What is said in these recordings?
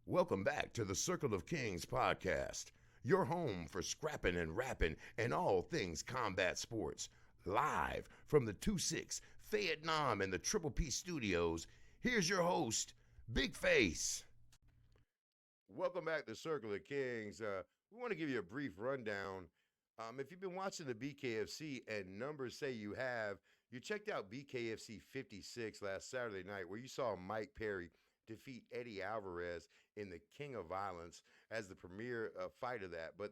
Welcome back to the Circle of Kings podcast, your home for scrapping and rapping and all things combat sports. Live from the 2-6 Vietnam and the Triple P studios, here's your host, BigFace. Welcome back to Circle of Kings. We want to give you a brief rundown. If you've been watching the BKFC and numbers say you have, you checked out BKFC 56 last Saturday night where you saw Mike Perry defeat Eddie Alvarez in the King of Violence as the premier fight of that. But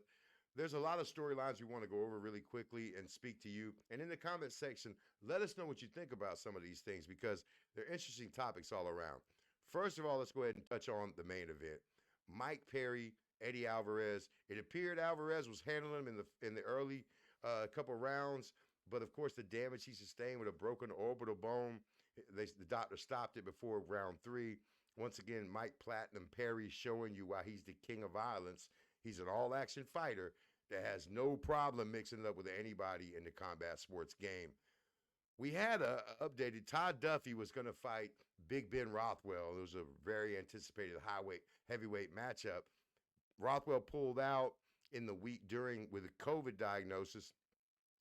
there's a lot of storylines we want to go over really quickly and speak to you. And in the comment section, let us know what you think about some of these things because they're interesting topics all around. First of all, let's go ahead and touch on the main event. Mike Perry, Eddie Alvarez. It appeared Alvarez was handling him in the early couple rounds, but of course the damage he sustained with a broken orbital bone, the doctor stopped it before round 3. Once again, Mike Platinum Perry showing you why he's the king of violence. He's an all-action fighter that has no problem mixing it up with anybody in the combat sports game. We had a updated. Todd Duffy was going to fight Big Ben Rothwell. It was a very anticipated heavyweight matchup. Rothwell pulled out in the week during with a COVID diagnosis.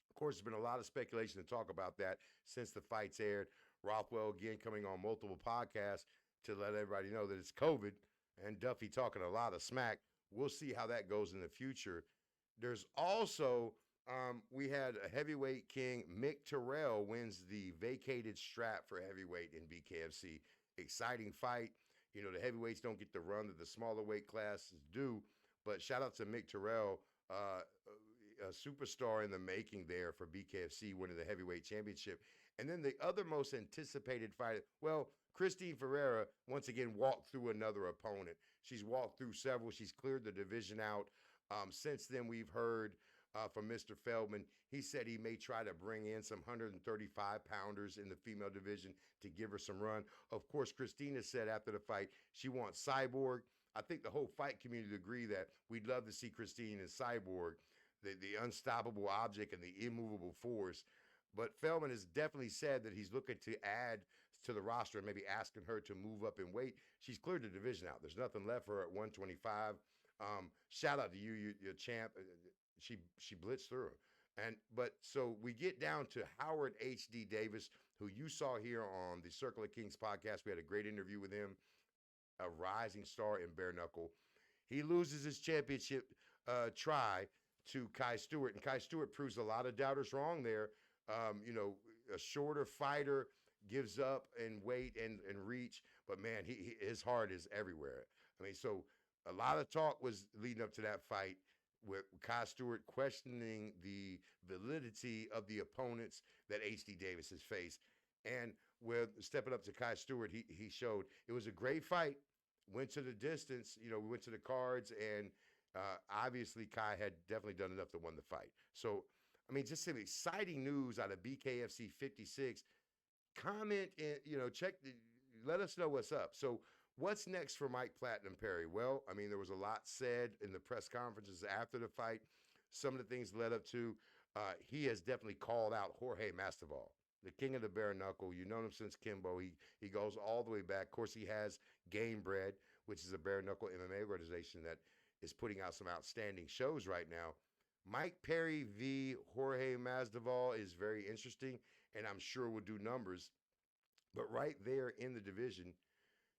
Of course, there's been a lot of speculation and talk about that since the fights aired. Rothwell, again, coming on multiple podcasts to let everybody know that it's COVID, and Duffy talking a lot of smack. We'll see how that goes in the future. There's also, we had a heavyweight king, Mick Terrell, wins the vacated strap for heavyweight in BKFC. Exciting fight. You know, the heavyweights don't get the run that the smaller weight classes do, but shout out to Mick Terrell, a superstar in the making there for BKFC, winning the heavyweight championship. And then the other most anticipated fight, well, Christine Ferreira, once again, walked through another opponent. She's walked through several. She's cleared the division out. Since then, we've heard from Mr. Feldman. He said he may try to bring in some 135-pounders in the female division to give her some run. Of course, Christina said after the fight she wants Cyborg. I think the whole fight community agree that we'd love to see Christine and Cyborg, the unstoppable object and the immovable force. But Feldman has definitely said that he's looking to add to the roster and maybe asking her to move up in weight. She's cleared the division out. There's nothing left for her at 125. Shout out to you, your champ. She blitzed through her. But so we get down to Howard H.D. Davis, who you saw here on the Circle of Kings podcast. We had a great interview with him, a rising star in bare knuckle. He loses his championship try to Kai Stewart, and Kai Stewart proves a lot of doubters wrong there. A shorter fighter gives up in weight and reach, but man, his heart is everywhere. I mean, so a lot of talk was leading up to that fight with Kai Stewart questioning the validity of the opponents that H.D. Davis has faced. And with stepping up to Kai Stewart, he showed it was a great fight, went to the distance, we went to the cards, and obviously Kai had definitely done enough to win the fight. So, I mean, just some exciting news out of BKFC 56. Comment and, let us know what's up. So what's next for Mike Platinum Perry? Well, I mean, there was a lot said in the press conferences after the fight. Some of the things led up to, he has definitely called out Jorge Masvidal, the king of the bare knuckle. You know him since Kimbo. He goes all the way back. Of course, he has Game Bread, which is a bare knuckle MMA organization that is putting out some outstanding shows right now. Mike Perry v. Jorge Masvidal is very interesting, and I'm sure will do numbers. But right there in the division,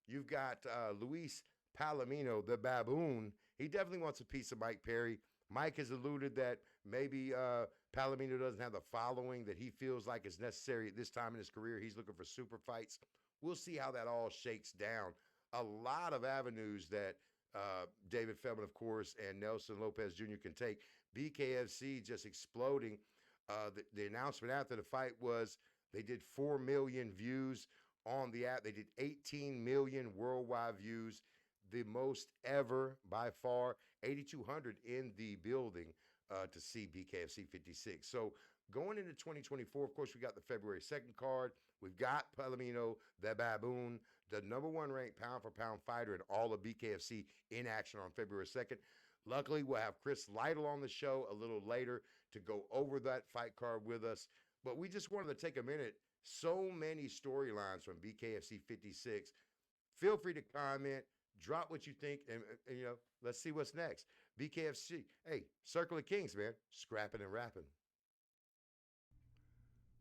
you've got Luis Palomino, the baboon. He definitely wants a piece of Mike Perry. Mike has alluded that maybe Palomino doesn't have the following that he feels like is necessary at this time in his career. He's looking for super fights. We'll see how that all shakes down. A lot of avenues that David Feldman, of course, and Nelson Lopez Jr. can take. BKFC just exploding. The announcement after the fight was they did 4 million views on the app. They did 18 million worldwide views, the most ever by far. 8,200 in the building to see BKFC 56. So going into 2024, of course, we got the February 2nd card. We've got Palomino, the baboon, the number 1 ranked pound-for-pound fighter in all of BKFC in action on February 2nd. Luckily, we'll have Chris Lytle on the show a little later to go over that fight card with us. But we just wanted to take a minute. So many storylines from BKFC 56. Feel free to comment. Drop what you think, and let's see what's next. BKFC, hey, Circle of Kings, man, scrapping and rapping.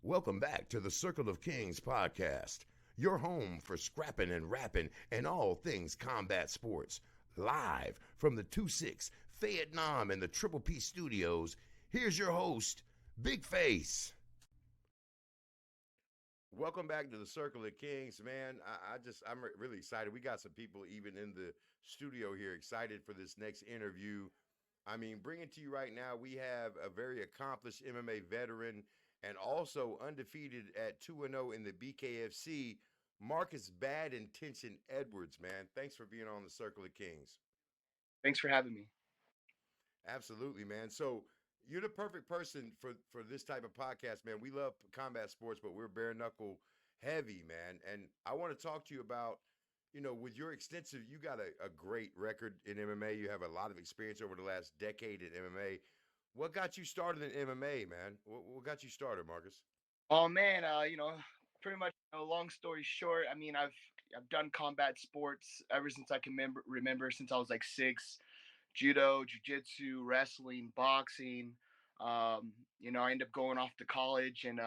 Welcome back to the Circle of Kings podcast, your home for scrapping and rapping and all things combat sports. Live from the 2-6 Vietnam and the Triple P studios, here's your host, BigFace. Welcome back to the Circle of Kings, man. I'm really excited. We got some people even in the studio here excited for this next interview. I mean, bringing to you right now, we have a very accomplished MMA veteran and also undefeated at 2-0 in the BKFC, Marcus Bad Intention Edwards, man. Thanks for being on the Circle of Kings. Thanks for having me. Absolutely, man. So you're the perfect person for this type of podcast, man. We love combat sports, but we're bare knuckle heavy, man. And I want to talk to you about, with your extensive, you got a great record in MMA. You have a lot of experience over the last decade in MMA. What got you started in MMA, man? What got you started, Marcus? Oh man, pretty much. Long story short, I mean, I've done combat sports ever since I can remember since I was like 6. Judo, jujitsu, wrestling, boxing. Um, I ended up going off to college, and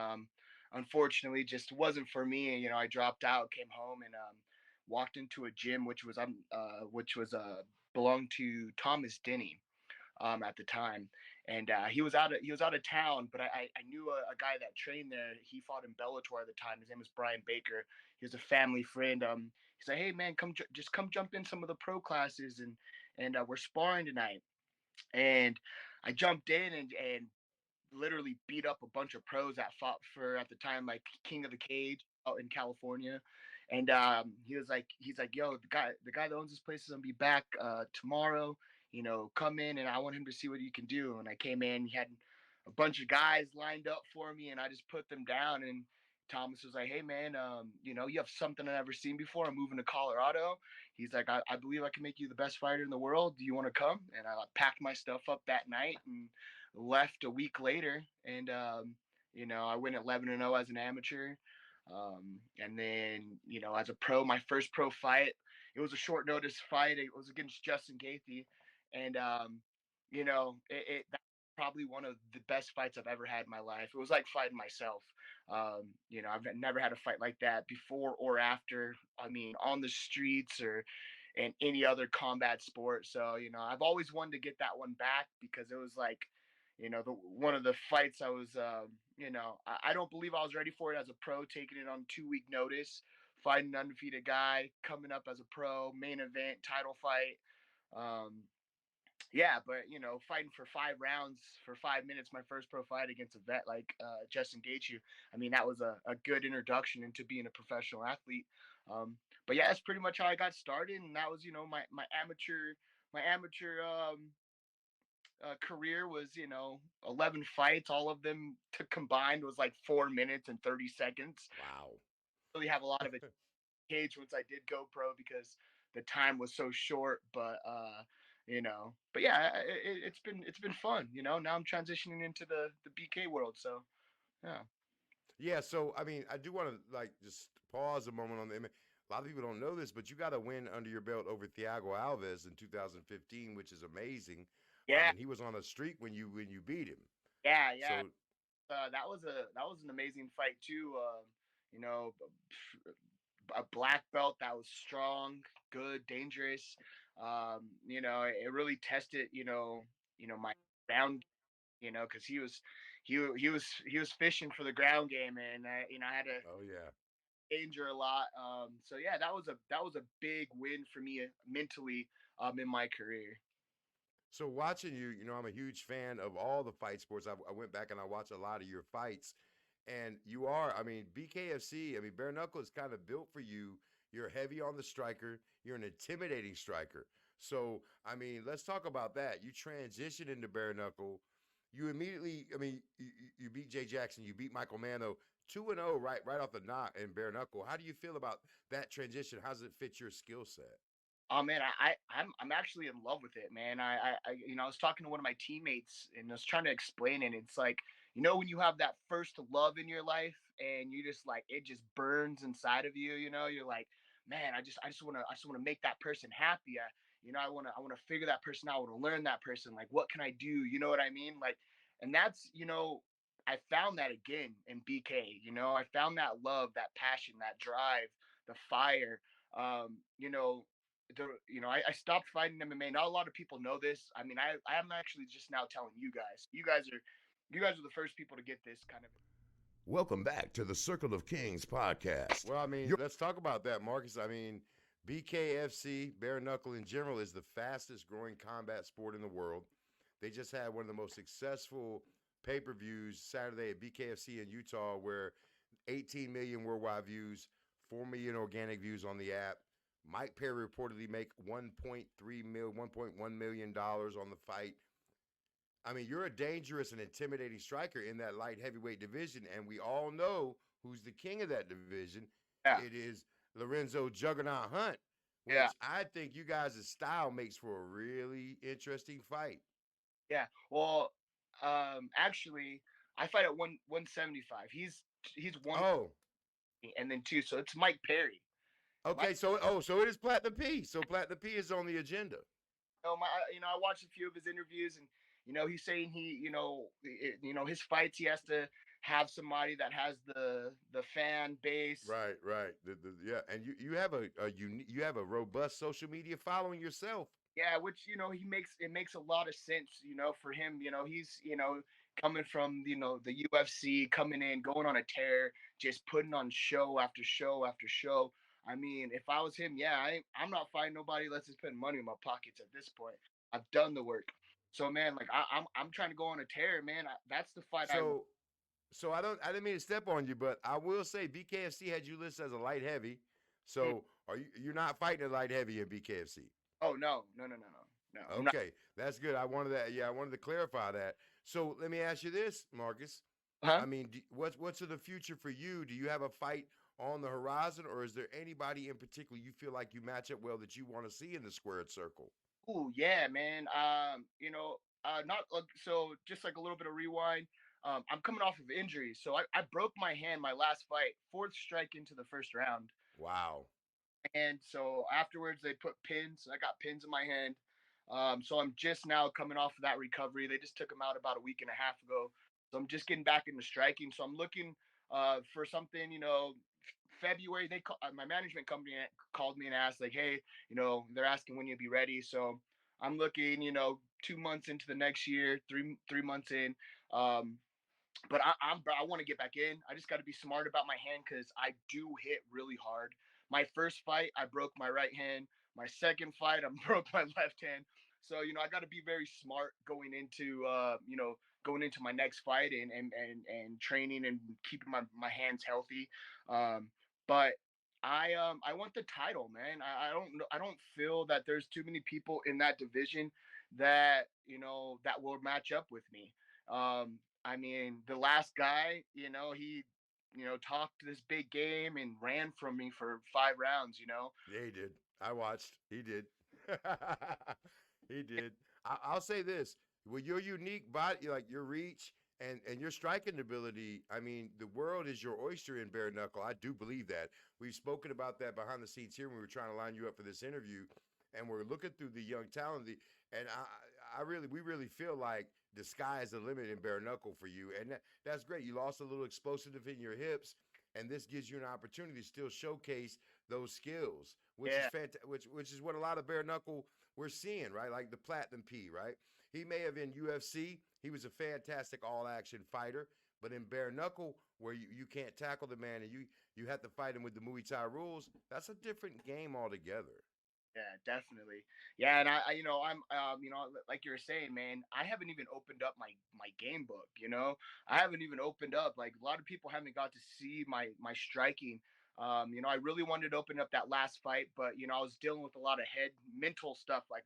unfortunately, just wasn't for me. I dropped out, came home, and walked into a gym which was belonged to Thomas Denny at the time, and he was out of town. But I knew a guy that trained there. He fought in Bellator at the time. His name was Brian Baker. He was a family friend. He's like, hey man, just come jump in some of the pro classes, and we're sparring tonight. And I jumped in and literally beat up a bunch of pros that fought for at the time like King of the Cage out in California. And he's like, yo, the guy that owns this place is gonna be back tomorrow. Come in and I want him to see what you can do. And I came in, he had a bunch of guys lined up for me, and I just put them down. And Thomas was like, hey man, you have something I've never seen before. I'm moving to Colorado. He's like, I believe I can make you the best fighter in the world. Do you want to come? And I packed my stuff up that night and left a week later. And I went 11-0 as an amateur. And then, as a pro, my first pro fight, it was a short notice fight. It was against Justin Gaethje. And, that's probably one of the best fights I've ever had in my life. It was like fighting myself. I've never had a fight like that before or after. I mean, on the streets or in any other combat sport. So, I've always wanted to get that one back because it was like, one of the fights I was, I don't believe I was ready for it as a pro, taking it on 2-week notice, fighting an undefeated guy, coming up as a pro, main event, title fight. Um, yeah, but fighting for 5 rounds for 5 minutes, my first pro fight against a vet like Justin Gaethje. I mean, that was a good introduction into being a professional athlete. Um, but yeah, that's pretty much how I got started, and that was my amateur career was 11 fights. All of them to combined was like 4 minutes and 30 seconds. Wow. Really have a lot of it cage once I did go pro because the time was so short. But yeah, it's been fun. Now I'm transitioning into the BK world. So yeah. Yeah, so I mean, I do want to like just pause a moment on the. A lot of people don't know this, but you got a win under your belt over Thiago Alves in 2015, which is amazing. Yeah, And he was on a streak when you beat him. yeah. So That was an amazing fight too. You know, a black belt that was strong, good, dangerous. It really tested my ground. Because he was fishing for the ground game, and I had to oh yeah. danger a lot. So yeah, that was a big win for me mentally in my career. So watching you, I'm a huge fan of all the fight sports. I went back and I watched a lot of your fights, and you are, I mean, BKFC. I mean, bare knuckle is kind of built for you. You're heavy on the striker. You're an intimidating striker. So I mean, let's talk about that. You transition into bare knuckle. You immediately, I mean, you beat Jay Jackson. You beat Michael Mano. 2-0 right off the knot in bare knuckle. How do you feel about that transition? How does it fit your skill set? Oh man, I'm actually in love with it, man. I was talking to one of my teammates and I was trying to explain it. It's like, when you have that first love in your life and you just like it just burns inside of you, you're like, man, I just want to make that person happy. I want to figure that person out. I want to learn that person. Like, what can I do? You know what I mean? Like, and that's, I found that again in BK. I found that love, that passion, that drive, the fire. Um, you know, I stopped fighting MMA. Not a lot of people know this. I mean, I'm actually just now telling you guys. You guys are the first people to get this kind of. Welcome back to the Circle of Kings podcast. Well, I mean, let's talk about that, Marcus. I mean, BKFC, bare knuckle in general, is the fastest growing combat sport in the world. They just had one of the most successful pay per views Saturday at BKFC in Utah, where 18 million worldwide views, 4 million organic views on the app. Mike Perry reportedly make $1.1 million on the fight. I mean, you're a dangerous and intimidating striker in that light heavyweight division, and we all know who's the king of that division. Yeah. It is Lorenzo Juggernaut Hunt, which I think you guys' style makes for a really interesting fight. Yeah. Well, actually, I fight at 175. He's one, and then two. So it's Mike Perry. Okay. So it is Platinum P. So Platinum P is on the agenda. I watched a few of his interviews, and he's saying his fights, he has to have somebody that has the fan base. Right. Yeah, and you have you have a robust social media following yourself. Yeah, which it makes a lot of sense, for him. He's coming from the UFC, coming in, going on a tear, just putting on show after show after show. I mean, if I was him, I'm not fighting nobody unless it's putting money in my pockets at this point. I've done the work. So man, like I'm trying to go on a tear, man. That's the fight. So I didn't mean to step on you, but I will say BKFC had you listed as a light heavy. So you're not fighting a light heavy in BKFC? Oh no. Okay, that's good. I wanted to clarify that. So let me ask you this, Marcus. Huh? I mean, what's in the future for you? Do you have a fight on the horizon, or is there anybody in particular you feel like you match up well that you want to see in the squared circle? Oh yeah, man. Not so. Just like a little bit of rewind. I'm coming off of injury, so I broke my hand my last fight, fourth strike into the first round. Wow. And so afterwards, they put pins. I got pins in my hand. So I'm just now coming off of that recovery. They just took him out about a week and a half ago. So I'm just getting back into striking. So I'm looking for something, February. My management company called me and asked, like, hey, they're asking when you'll be ready. So I'm looking, 2 months into the next year, three months in. But I want to get back in. I just got to be smart about my hand because I do hit really hard. My first fight, I broke my right hand. My second fight, I broke my left hand. So I got to be very smart going into my next fight and training and keeping my hands healthy. But I want the title, man. I don't feel that there's too many people in that division that that will match up with me. I mean, the last guy, he talked this big game and ran from me for 5 rounds. Yeah, he did. I watched. He did. He did. I'll say this: with your unique body, like your reach and your striking ability, I mean, the world is your oyster in bare knuckle. I do believe that. We've spoken about that behind the scenes here when we were trying to line you up for this interview, and we're looking through the young talent. And we really feel like the sky is the limit in bare knuckle for you, and that's great. You lost a little explosiveness in your hips, and this gives you an opportunity to still showcase those skills, which is which is what a lot of bare knuckle we're seeing, right? Like the Platinum P, right? He may have in UFC, he was a fantastic all-action fighter, but in bare knuckle, where you can't tackle the man and you have to fight him with the Muay Thai rules, that's a different game altogether. Yeah, definitely. Yeah, and I'm like you were saying, man, I haven't even opened up my game book. I haven't even opened up. Like a lot of people haven't got to see my striking. I really wanted to open up that last fight, but I was dealing with a lot of mental stuff. Like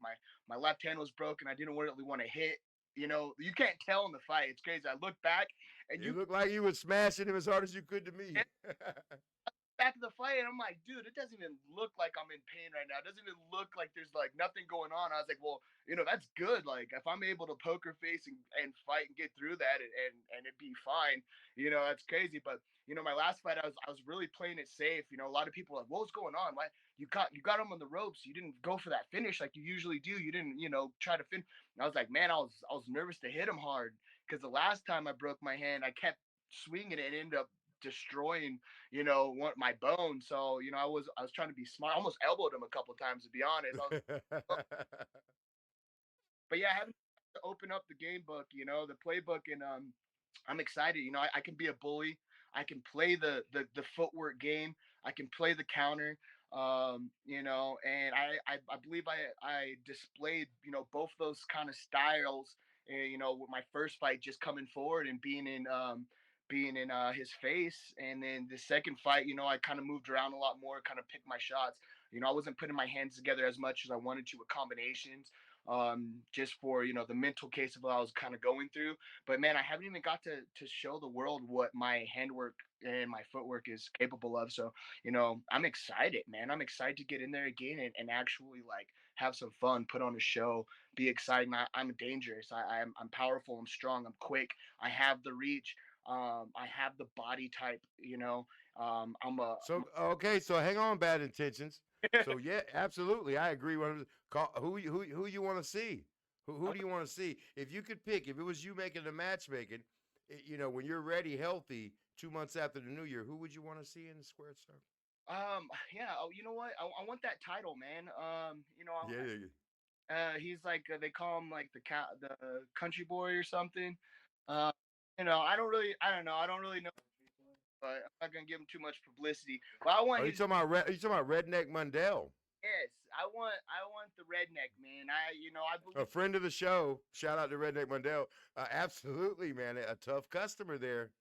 my left hand was broken. I didn't really want to hit. You can't tell in the fight. It's crazy. I look back and you look like you were smashing him as hard as you could to me. back of the fight, and I'm like, dude, it doesn't even look like I'm in pain right now. It doesn't even look like there's like nothing going on. I was like, well, that's good. Like if I'm able to poker face and fight and get through that and it be fine, that's crazy. But my last fight, I was really playing it safe. A lot of people are like, what's going on? Why you got him on the ropes? You didn't go for that finish like you usually do. You didn't, try to finish. I was like, man, I was nervous to hit him hard because the last time I broke my hand, I kept swinging it and ended up destroying my bone. So I was trying to be smart. I almost elbowed him a couple of times, to be honest. But yeah, having to open up the game book, the playbook, and I'm excited. I can be a bully. I can play the footwork game. I can play the counter. And I believe I displayed both those kind of styles. With my first fight, just coming forward and being in his face, and then the second fight, I kind of moved around a lot more, kind of picked my shots. I wasn't putting my hands together as much as I wanted to with combinations, just for the mental case of what I was kind of going through. But man, I haven't even got to show the world what my handwork and my footwork is capable of. So I'm excited, man. I'm excited to get in there again and actually like have some fun, put on a show, be exciting. I'm dangerous. I'm powerful. I'm strong. I'm quick. I have the reach. I have the body type. I'm a So okay, so hang on, bad intentions. So yeah, absolutely, I agree. Who you want to see? Who do you want to see? If you could pick, if it was you making the matchmaking, when you're ready, healthy, 2 months after the new year, who would you want to see in the squared circle? yeah. Oh, you know what? I want that title, man. Yeah, yeah, yeah. He's like they call him like the country boy or something. Uh, I don't know. I don't really know, but I'm not gonna give him too much publicity. But I want Are you his talking about are you talking about Redneck Mundell? yes. I want the redneck man. I A believe friend of the show. Shout out to Redneck Mundell. Absolutely, man. A tough customer there.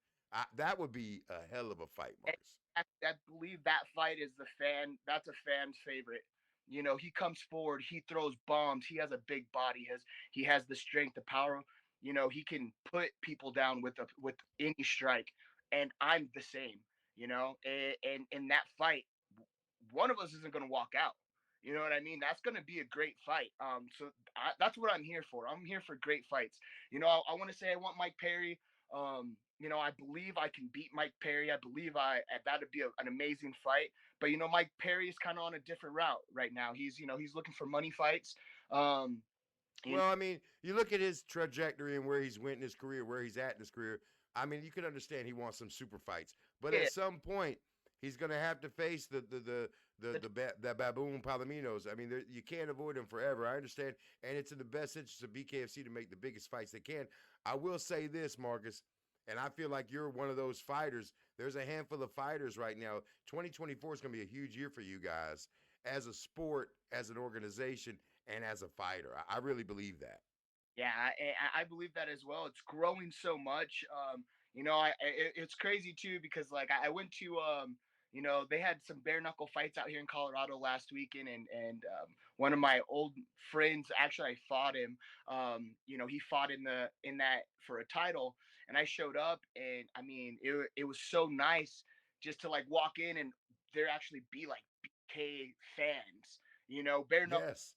That would be a hell of a fight, Marcus. I believe that fight is the fan. That's a fan's favorite. He comes forward. He throws bombs. He has a big body. He has the strength, the power. He can put people down with any strike. And I'm the same. And in that fight, one of us isn't going to walk out. You know what I mean? That's going to be a great fight. That's what I'm here for. I'm here for great fights. I want to say I want Mike Perry. I believe I can beat Mike Perry. I believe that'd be an amazing fight. But Mike Perry is kind of on a different route right now. He's looking for money fights. Um, Well, I mean, you look at his trajectory and where he's went in his career, where he's at in his career. I mean, you can understand he wants some super fights, but yeah, at some point, he's going to have to face the baboon palominos. I mean, you can't avoid them forever. I understand, and it's in the best interest of BKFC to make the biggest fights they can. I will say this, Marcus, and I feel like you're one of those fighters. There's a handful of fighters right now. 2024 is going to be a huge year for you guys as a sport, as an organization, and as a fighter. I really believe that. Yeah, I believe that as well. It's growing so much. It's crazy too because like I went to they had some bare knuckle fights out here in Colorado last weekend, and one of my old friends actually I fought him. He fought in that for a title, and I showed up, and I mean it was so nice just to like walk in and there actually be like BK fans. Bare knuckle. Yes,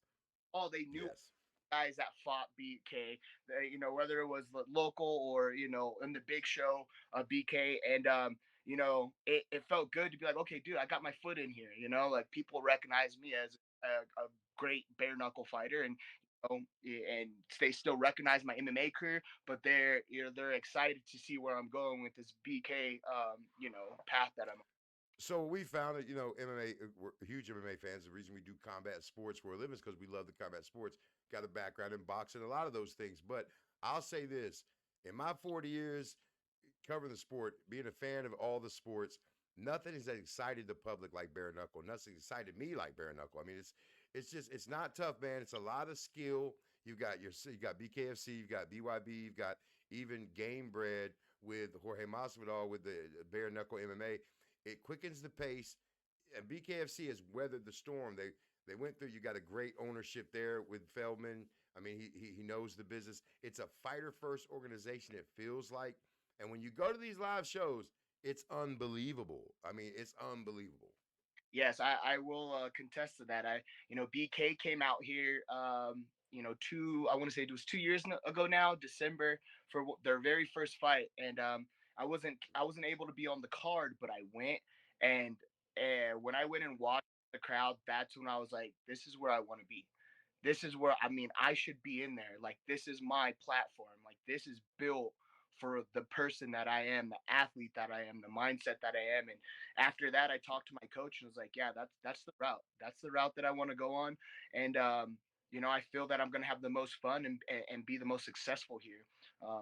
Oh, they knew yes. guys that fought BK, whether it was the local or in the big show, BK, and it felt good to be like, okay, dude, I got my foot in here. Like people recognize me as a great bare knuckle fighter, and they still recognize my MMA career, but they're excited to see where I'm going with this BK path that I'm on. So we found that MMA, we're huge MMA fans. The reason we do combat sports for a living is because we love the combat sports. Got a background in boxing, a lot of those things. But I'll say this: in my 40 years covering the sport, being a fan of all the sports, nothing has excited the public like bare knuckle. Nothing excited me like bare knuckle. I mean, it's not tough, man. It's a lot of skill. You got BKFC, you've got BYB, you've got even Game Bread with Jorge Masvidal with the bare knuckle MMA. It quickens the pace, and BKFC has weathered the storm. They went through. You got a great ownership there with Feldman. I mean, he knows the business. It's a fighter first organization. It feels like, and when you go to these live shows, it's unbelievable. I mean, it's unbelievable. Yes, I will contest to that. BK came out here, I want to say it was 2 years ago now, December, for their very first fight, and I wasn't able to be on the card, but I went, and when I went and watched the crowd, that's when I was like, this is where I want to be. This is where, I mean, I should be in there. Like, this is my platform. Like, this is built for the person that I am, the athlete that I am, the mindset that I am. And after that, I talked to my coach and was like, yeah, that's the route. That's the route that I want to go on. And I feel that I'm going to have the most fun and be the most successful here.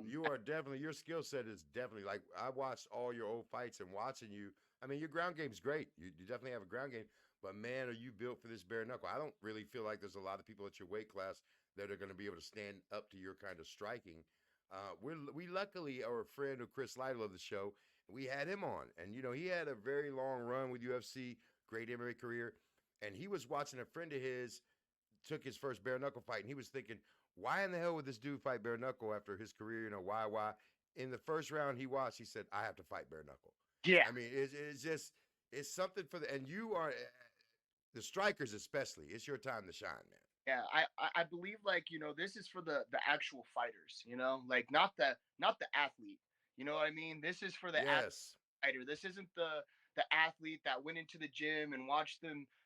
You are definitely, your skill set is definitely like, I watched all your old fights and watching you. I mean, your ground game's great. You definitely have a ground game, but man, are you built for this bare knuckle? I don't really feel like there's a lot of people at your weight class that are going to be able to stand up to your kind of striking. We luckily are a friend of Chris Lytle of the show. We had him on, and he had a very long run with UFC, great MMA career, and he was watching a friend of his took his first bare knuckle fight, and he was thinking, why in the hell would this dude fight bare knuckle after his career? Why? In the first round he watched, he said, I have to fight bare knuckle. Yeah. I mean, it's just, it's something for and you are, the strikers especially, it's your time to shine, man. Yeah, I believe, like, this is for the actual fighters, like, not the athlete. You know what I mean? This is for the Yes. fighter. This isn't the athlete that went into the gym and watched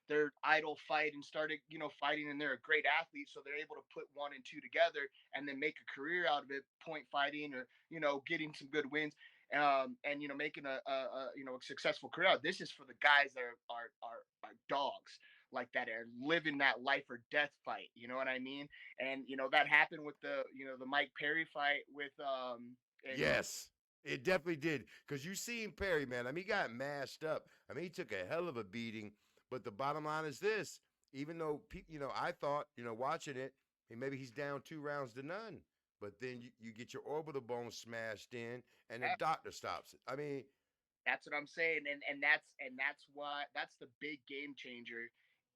their idol fight and started, fighting, and they're a great athlete, so they're able to put one and two together and then make a career out of it, point fighting, or getting some good wins, and making a successful career out. This is for the guys that are dogs, like, that are living that life or death fight. You know what I mean? And that happened with the Mike Perry fight with and Yes, it definitely did. Because you seen Perry, man. I mean, he got mashed up. I mean, he took a hell of a beating. But the bottom line is this: even though I thought, watching it, hey, maybe he's down 2 rounds to none. But then you get your orbital bone smashed in, and the doctor stops it. I mean, that's what I'm saying, and that's why that's the big game changer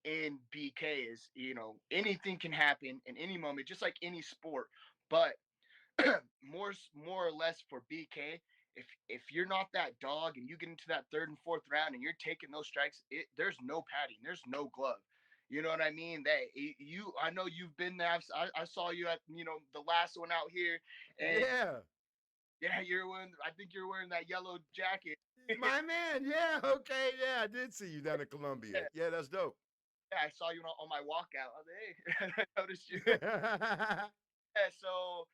in BK is, anything can happen in any moment, just like any sport. But more or less for BK, if you're not that dog and you get into that third and fourth round and you're taking those strikes, there's no padding, there's no glove. You know what I mean? I know you've been there. I saw you at the last one out here, and yeah, yeah, I think you're wearing that yellow jacket. my man. Yeah, okay, yeah, I did see you down in Columbia. Yeah, that's dope. Yeah, I saw you on my walkout. I was like, hey, I noticed you. Yeah, so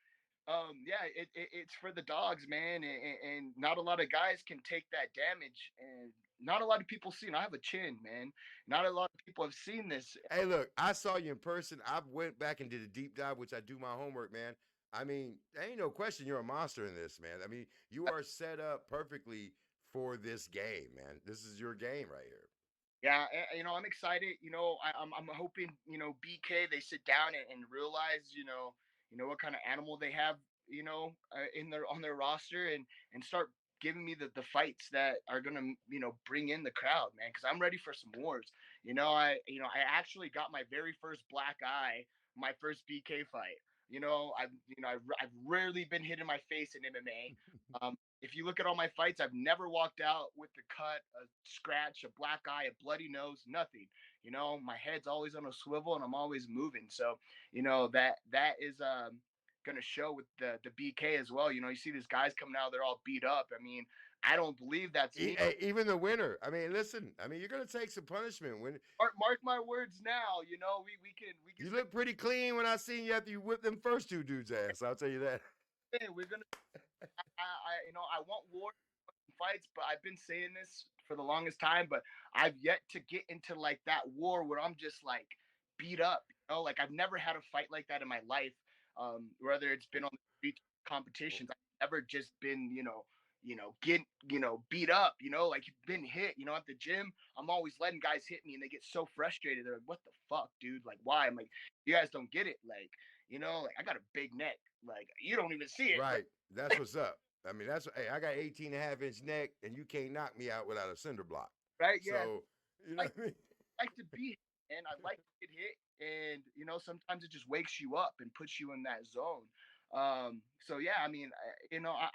yeah, it's for the dogs, man, and not a lot of guys can take that damage, and not a lot of people see. And I have a chin, man. Not a lot of people have seen this. Hey, look, I saw you in person. I went back and did a deep dive, which I do my homework, man. I mean, there ain't no question you're a monster in this, man. I mean, you are set up perfectly for this game, man. This is your game right here. Yeah, I'm excited. I'm hoping BK, they sit down and realize what kind of animal they have in their on their roster, and start giving me the fights that are gonna bring in the crowd, man. Because I'm ready for some wars. I actually got my very first black eye, my first BK fight. I've rarely been hit in my face in MMA. If you look at all my fights, I've never walked out with a cut, a scratch, a black eye, a bloody nose, nothing. My head's always on a swivel and I'm always moving. So, that is gonna show with the BK as well. You see these guys coming out, they're all beat up. I mean, I don't believe that's me. Even the winner. I mean, listen. I mean, you're gonna take some punishment when. Mark my words now. We can. You look pretty clean when I seen you after you whipped them first two dudes' ass. I'll tell you that. Hey, we're gonna. I want war fights, but I've been saying this for the longest time, but I've yet to get into like that war where I'm just like beat up. Like, I've never had a fight like that in my life. Whether it's been on the street competitions, I've never just been, get, beat up, like been hit, at the gym. I'm always letting guys hit me and they get so frustrated. They're like, what the fuck, dude? Like, why? I'm like, you guys don't get it. Like, like, I got a big neck. Like, you don't even see it. Right. That's what's up. I mean, hey, I got 18.5-inch neck and you can't knock me out without a cinder block. Right. Yeah. So, you know what I mean? I like to be hit, and I like to get hit. And, sometimes it just wakes you up and puts you in that zone. So yeah, I mean,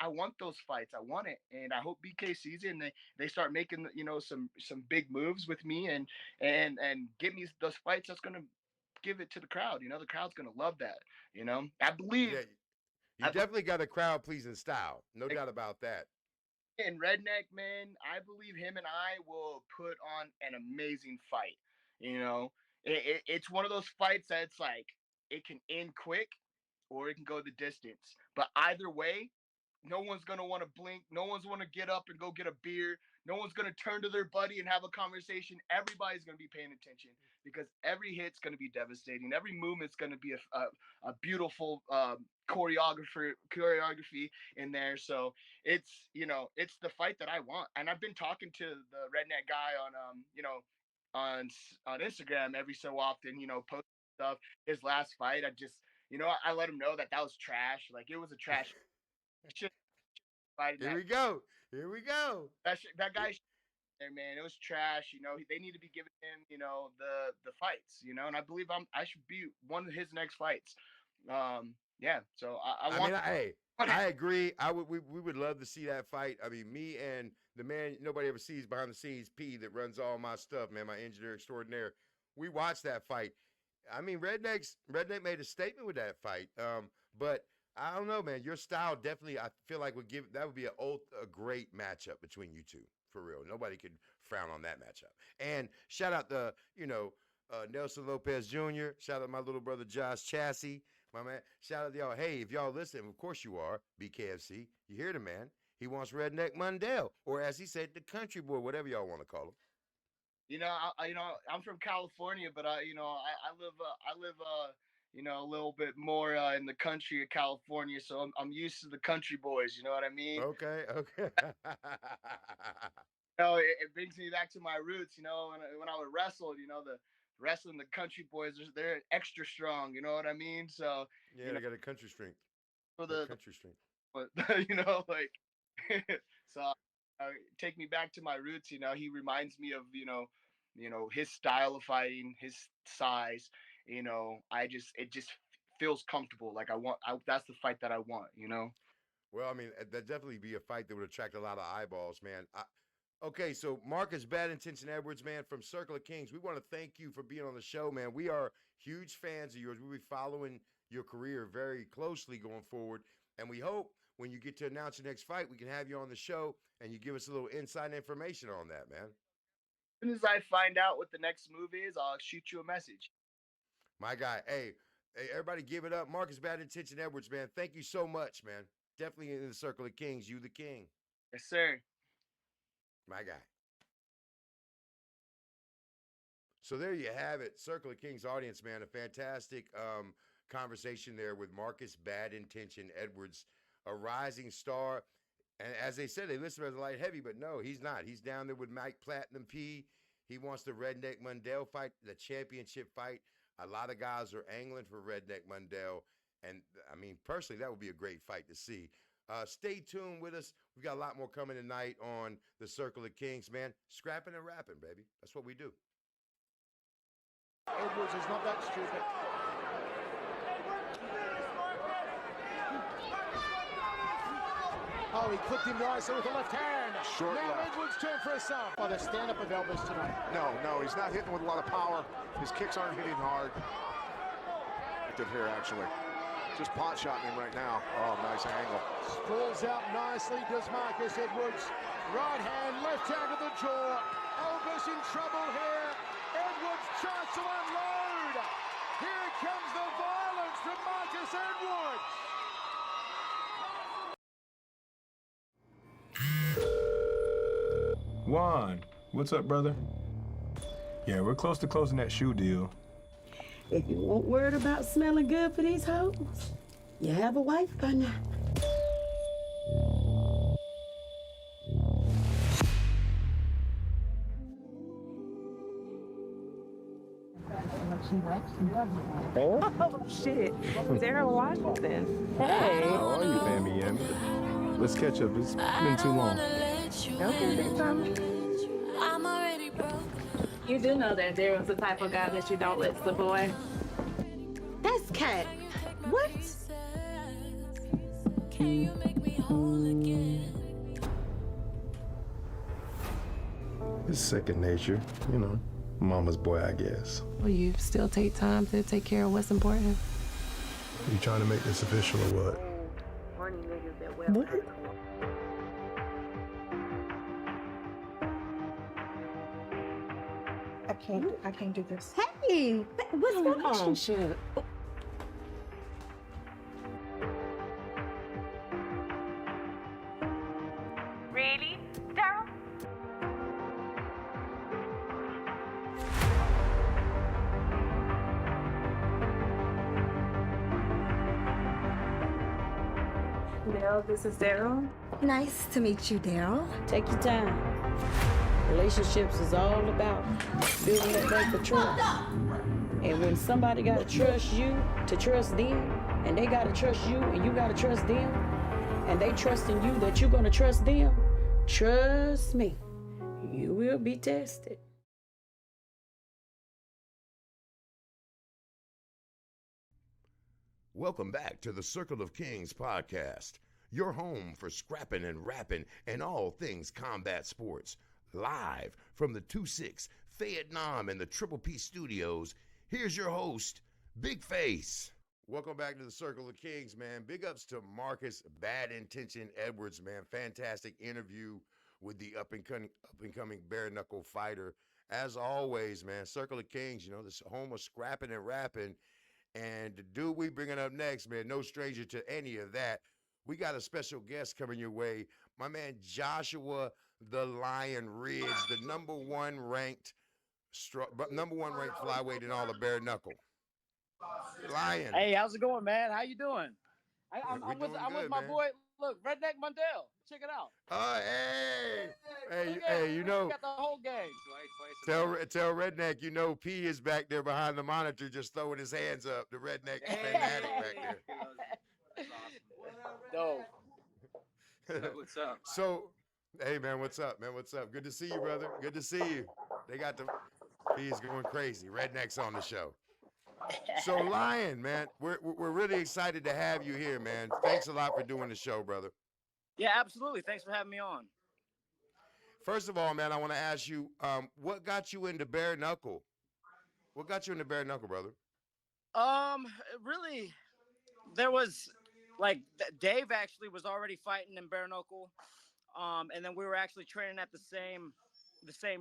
I want those fights. I want it, and I hope BK sees it, and they start making some big moves with me, and give me those fights. That's gonna give it to the crowd. The crowd's gonna love that. I believe. Yeah, you definitely got a crowd pleasing style, no doubt about that. And Redneck, man, I believe him and I will put on an amazing fight. It's one of those fights that's like it can end quick or it can go the distance. But either way, no one's gonna want to blink. No one's want to get up and go get a beer. No one's gonna turn to their buddy and have a conversation. Everybody's gonna be paying attention because every hit's gonna be devastating. Every movement's gonna be a beautiful choreography in there. So it's the fight that I want. And I've been talking to the Redneck guy on Instagram every so often. Post stuff. His last fight, I let him know that was trash. Like it was a trash. Here we go. Here we go. That guy there, man, it was trash. They need to be giving him, the fights, and I believe I should be one of his next fights. Yeah. So I agree. We would love to see that fight. I mean, me and the man nobody ever sees behind the scenes, P, that runs all my stuff, man, my engineer extraordinaire. We watched that fight. I mean, Redneck made a statement with that fight. But I don't know, man. Your style definitely, I feel like would be a great matchup between you two, for real. Nobody could frown on that matchup. And shout out to Nelson Lopez Jr. Shout out my little brother Chasse, my man. Shout out to y'all. Hey, if y'all listen, of course you are, BKFC. You hear the man? He wants Redneck Mundell, or as he said, the country boy, whatever y'all want to call him. I'm from California, but I live a little bit more in the country of California, so I'm used to the country boys. You know what I mean? Okay. It brings me back to my roots. When I would wrestle, the wrestling the country boys, they're extra strong. You know what I mean? So yeah, they got a country strength. For the country strength. But so take me back to my roots. He reminds me of his style of fighting, his size. It just feels comfortable. Like that's the fight that I want. Well, I mean, that'd definitely be a fight that would attract a lot of eyeballs, man. Okay, so Marcus Bad Intention Edwards, man, from Circle of Kings, we want to thank you for being on the show, man. We are huge fans of yours. We'll be following your career very closely going forward, and we hope when you get to announce your next fight, we can have you on the show and you give us a little inside information on that, man. As soon as I find out what the next move is, I'll shoot you a message. My guy, hey, everybody give it up. Marcus Bad Intention Edwards, man, thank you so much, man. Definitely in the Circle of Kings, you the king. Yes, sir. My guy. So there you have it. Circle of Kings audience, man. A fantastic conversation there with Marcus Bad Intention Edwards, a rising star. And as they said, they listed him as a light heavy, but no, he's not. He's down there with Mike Platinum P. He wants the Redneck Mundell fight, the championship fight. A lot of guys are angling for Redneck Mundell. And, I mean, personally, that would be a great fight to see. Stay tuned with us. We've got a lot more coming tonight on the Circle of Kings, man. Scrapping and rapping, baby. That's what we do. Edwards is not that stupid. Oh, he clipped him nicely with the left hand. Short now left. Edwards turn for a sub. Oh, the stand-up of Elvis tonight. No, he's not hitting with a lot of power. His kicks aren't hitting hard. Here, actually. Just pot shotting him right now. Oh, nice angle. Sprawls out nicely, does Marcus Edwards. Right hand, left hand to the jaw. Elvis in trouble here. Edwards tries to unload. Here comes the violence from Marcus Edwards. Juan, what's up, brother? Yeah, we're close to closing that shoe deal. If you weren't worried about smelling good for these hoes, you have a wife by now. Oh, shit. Sarah Washington. Hey. How are you, Bambi Yammy? Let's catch up. It's been too long. Okay, big time. You do know that Daryl's the type of guy that you don't let slip away. That's Cat. What? It's second nature, you know. Mama's boy, I guess. Will you still take time to take care of what's important? You trying to make this official or what? What? I can't do this. Hey, what's going on? Relationship. Really, Daryl? Nell, this is Daryl. Nice to meet you, Daryl. Take your time. Relationships is all about building that bank of trust. And when somebody gotta trust you to trust them, and they gotta trust you and you gotta trust them, and they trusting you that you're gonna trust them, trust me, you will be tested. Welcome back to the Circle of Kings podcast, your home for scrapping and rapping and all things combat sports. Live from the 2-6 Vietnam and the Triple P studios, here's your host, BigFace. Welcome back to the Circle of Kings, man. Big ups to Marcus Bad Intention Edwards, man. Fantastic interview with the up-and-coming bare-knuckle fighter. As always, man, Circle of Kings, you know, this home of scrapping and rapping. And the dude we bringing up next, man, no stranger to any of that. We got a special guest coming your way. My man Joshua the Lion Ridge, the number one ranked flyweight in all of bare knuckle. Lion. Hey, how's it going, man? How you doing? I'm with my man. boy. Look, Redneck Mundell. Check it out. Hey, you know. We got the whole gang. Tell Redneck, you know, P is back there behind the monitor just throwing his hands up. The Redneck fanatic back there. Dope. What's up? So, hey, man, what's up, man? What's up? Good to see you, brother. Good to see you. They got the P is going crazy. Redneck's on the show. So, Lion, man, we're really excited to have you here, man. Thanks a lot for doing the show, brother. Yeah, absolutely. Thanks for having me on. First of all, man, I want to ask you, what got you into bare knuckle? What got you into bare knuckle, brother? Really, there was like Dave actually was already fighting in bare knuckle, and then we were actually training at the same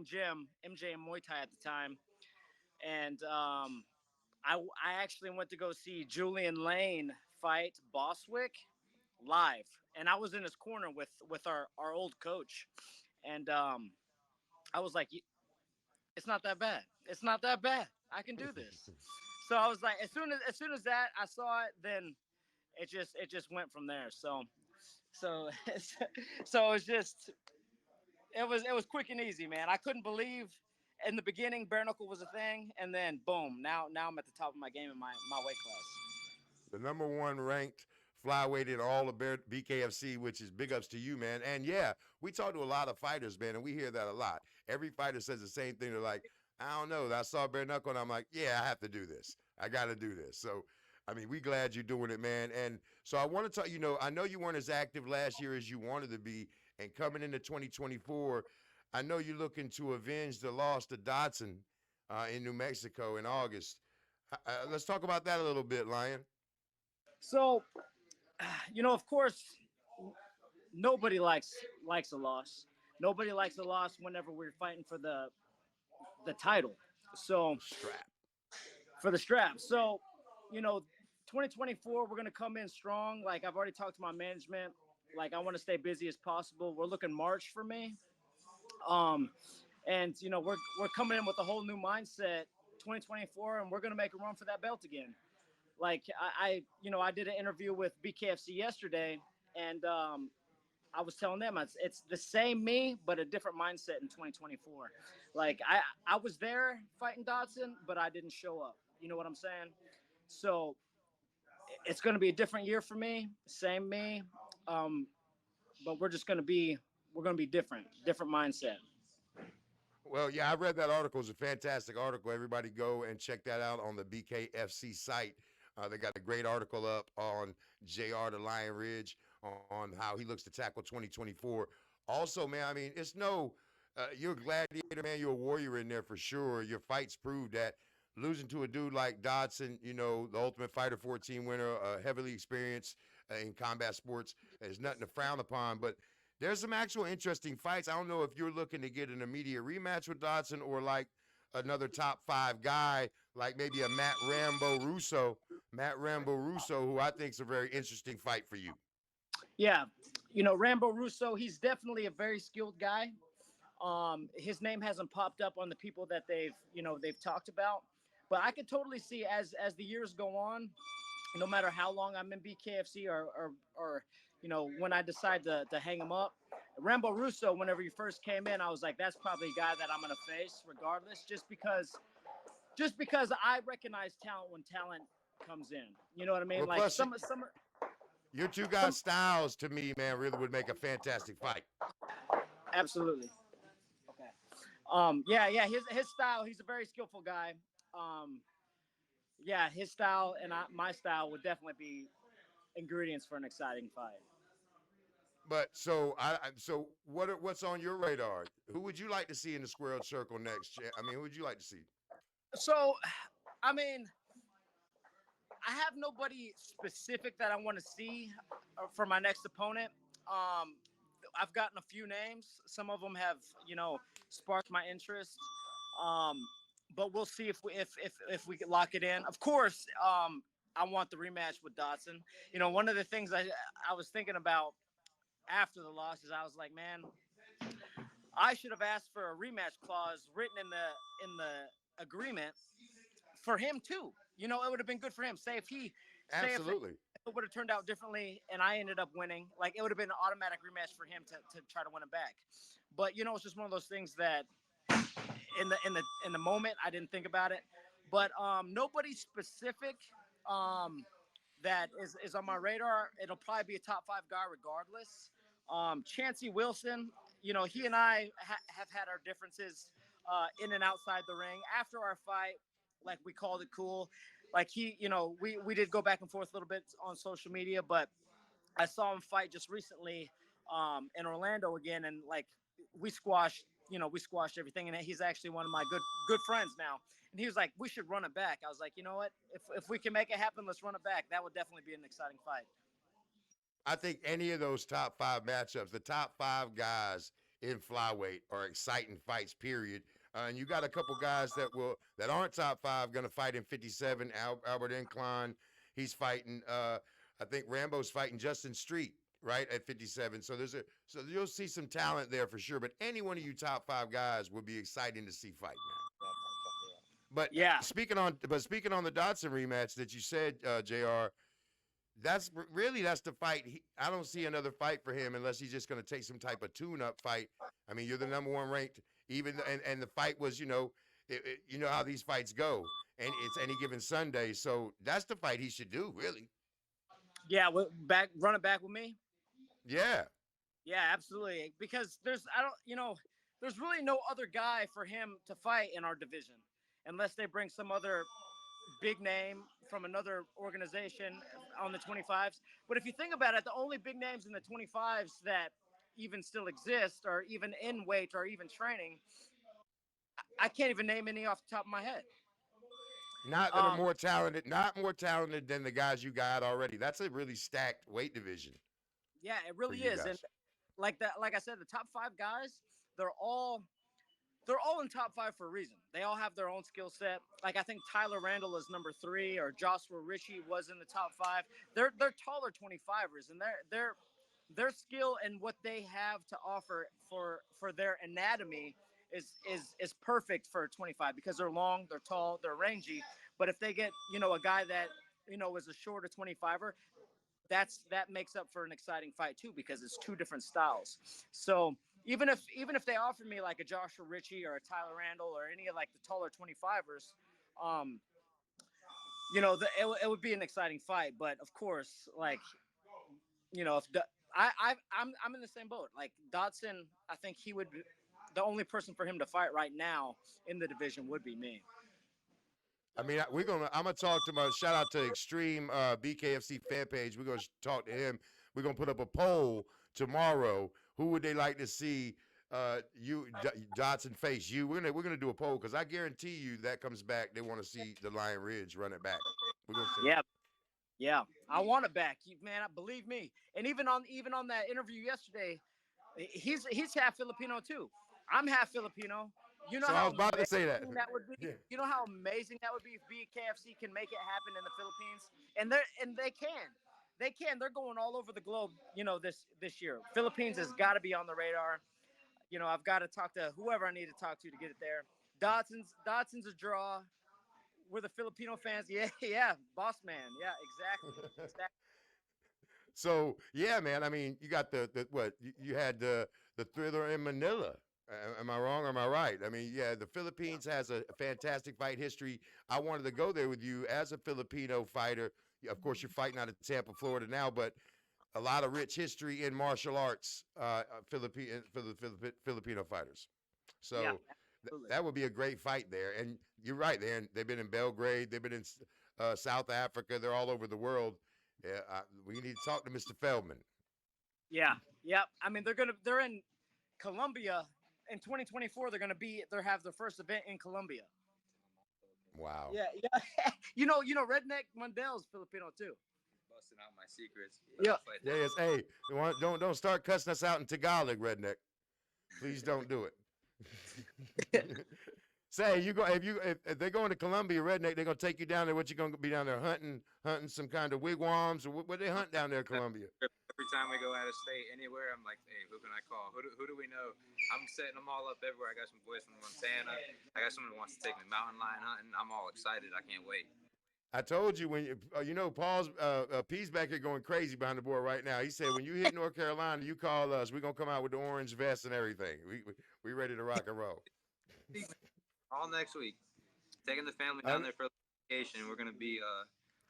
gym, MJ and Muay Thai at the time, and I actually went to go see Julian Lane fight Boswick live, and I was in his corner with our old coach, and I was like, it's not that bad. It's not that bad. I can do this. So I was like, as soon as that I saw it, then it just went from there. So it was quick and easy, man. I couldn't believe in the beginning bare knuckle was a thing, and then boom, now I'm at the top of my game in my weight class. The number one ranked flyweight in all of BKFC, which is big ups to you, man. And yeah, we talk to a lot of fighters, man, and we hear that a lot. Every fighter says the same thing. They're like, I don't know. I saw bare knuckle, and I'm like, yeah, I have to do this. I got to do this. So, I mean, we glad you're doing it, man. And so I want to talk, you know, I know you weren't as active last year as you wanted to be, and coming into 2024, I know you're looking to avenge the loss to Dotson in New Mexico in August. Let's talk about that a little bit, Lion. So, you know, of course, nobody likes a loss. Nobody likes a loss whenever we're fighting for the title. So, for the strap. So, you know, 2024, we're going to come in strong. Like, I've already talked to my management. Like, I want to stay busy as possible. We're looking March for me. And, you know, we're coming in with a whole new mindset, 2024, and we're going to make a run for that belt again. Like, I did an interview with BKFC yesterday, and I was telling them it's the same me, but a different mindset in 2024. Like, I was there fighting Dotson, but I didn't show up. You know what I'm saying? So it's going to be a different year for me, same me, but we're going to be different mindset. Well, yeah, I read that article. It's a fantastic article. Everybody go and check that out on the BKFC site. They got a great article up on JR the Lion Ridge. on how he looks to tackle 2024. Also, man, I mean, it's no, you're a gladiator, man. You're a warrior in there for sure. Your fights prove that. Losing to a dude like Dodson, you know, the Ultimate Fighter 14 winner, heavily experienced in combat sports, there's nothing to frown upon. But there's some actual interesting fights. I don't know if you're looking to get an immediate rematch with Dodson or like another top 5 guy, like maybe a Matt Rambo Russo, who I think is a very interesting fight for you. Yeah, Rambo Russo, he's definitely a very skilled guy. His name hasn't popped up on the people that they've talked about, but I could totally see as the years go on, no matter how long I'm in BKFC or when I decide to hang him up. Rambo Russo, whenever he first came in, I was like, that's probably a guy that I'm gonna face regardless, just because I recognize talent when talent comes in. You know what I mean? Well, like plus, some your two guys' styles to me, man, really would make a fantastic fight. Absolutely. Okay. Yeah. His style. He's a very skillful guy. Yeah, his style and my style would definitely be ingredients for an exciting fight. But so what's on your radar? Who would you like to see in the squared circle next? I mean, who would you like to see? So, I mean, I have nobody specific that I want to see for my next opponent. I've gotten a few names. Some of them have, sparked my interest. But we'll see if we can lock it in. Of course, I want the rematch with Dodson. One of the things I was thinking about after the loss is I was like, man, I should have asked for a rematch clause written in the agreement for him too. It would have been good for him. Say if it would have turned out differently and I ended up winning, like it would have been an automatic rematch for him to try to win it back. But it's just one of those things that in the moment I didn't think about it. But nobody specific that is on my radar. It'll probably be a top 5 guy regardless. Chasse Wilson, he and I have had our differences in and outside the ring. After our fight, like we called it cool. Like we did go back and forth a little bit on social media, but I saw him fight just recently in Orlando again, and like we squashed everything. And he's actually one of my good friends now. And he was like, we should run it back. I was like, you know what? If we can make it happen, let's run it back. That would definitely be an exciting fight. I think any of those top 5 matchups, the top 5 guys in flyweight are exciting fights, period. And you got a couple guys that aren't top 5 going to fight in 57. Albert Incline, he's fighting. I think Rambo's fighting Justin Street, right, at 57. So you'll see some talent there for sure. But any one of you top 5 guys would be exciting to see fight, man. But yeah, speaking on the Dodson rematch that you said, JR, that's the fight. I don't see another fight for him unless he's just going to take some type of tune-up fight. I mean, you're the number 1 ranked, and the fight was, you know how these fights go, and it's any given Sunday. So that's the fight he should do, really. Yeah, run it back with me. Yeah. Yeah, absolutely. Because there's really no other guy for him to fight in our division, unless they bring some other big name from another organization on the 25s. But if you think about it, the only big names in the 25s that even still exist or even in weight or even training, I can't even name any off the top of my head. Not that are more talented, not more talented than the guys you got already. That's a really stacked weight division. Yeah, it really is. And like I said, the top 5 guys, they're all in top 5 for a reason. They all have their own skill set. Like I think Tyler Randall is number 3, or Joshua Ritchie was in the top 5. They're taller 25ers, and their skill and what they have to offer for their anatomy is perfect for a 25 because they're long, they're tall, they're rangy. But if they get a guy that is a shorter 25er, that makes up for an exciting fight too, because it's 2 different styles. So even if they offer me like a Joshua Ritchie or a Tyler Randall or any of like the taller 25ers, it would be an exciting fight. But of course, like if I'm in the same boat. Like Dodson, I think he would be the only person for him to fight right now in the division would be me. I mean, I'm gonna talk to shout out to Extreme BKFC fan page. We're gonna talk to him. we're gonna put up a poll tomorrow. Who would they like to see? Dotson face you. We're gonna do a poll because I guarantee you that comes back. They want to see the Lion Ridge run it back. We're gonna see. Yeah. Yeah, I want it back, man. Believe me. And even on that interview yesterday, he's half Filipino too. I'm half Filipino. You know So how I was about to say that. would be. Yeah. You know how amazing that would be if BKFC can make it happen in the Philippines, and they can. They can. They're going all over the globe. This year, Philippines has got to be on the radar. I've got to talk to whoever I need to talk to get it there. Dotson's a draw. We're the Filipino fans. Yeah, boss man. Yeah, exactly. So yeah, man. I mean, you got the what? You had the Thriller in Manila. Am I wrong or am I right? I mean, yeah, the Philippines has a fantastic fight history. I wanted to go there with you as a Filipino fighter. Of course, you're fighting out of Tampa, Florida now, but a lot of rich history in martial arts for the Filipino fighters. So yeah, that would be a great fight there. And you're right, they've been in Belgrade, they've been in South Africa, they're all over the world. Yeah, we need to talk to Mr. Feldman. Yeah. I mean, they're in Colombia in 2024. They're gonna have their first event in Colombia. Wow. Yeah. you know, Redneck Mundell's Filipino too. Busting out my secrets. Yeah. Yes. Hey, don't start cussing us out in Tagalog, Redneck. Please don't do it. Say if they're going to Colombia, Redneck, they're gonna take you down there. What you gonna be down there hunting some kind of wigwams or what they hunt down there in Colombia? Every time we go out of state, anywhere, I'm like, hey, who can I call? Who do we know? I'm setting them all up everywhere. I got some boys from Montana. I got someone who wants to take me mountain lion hunting. I'm all excited. I can't wait. I told you when Paul's P's back here going crazy behind the board right now. He said when you hit North Carolina, you call us. We're gonna come out with the orange vest and everything. We ready to rock and roll. All next week. Taking the family down there for vacation. We're gonna be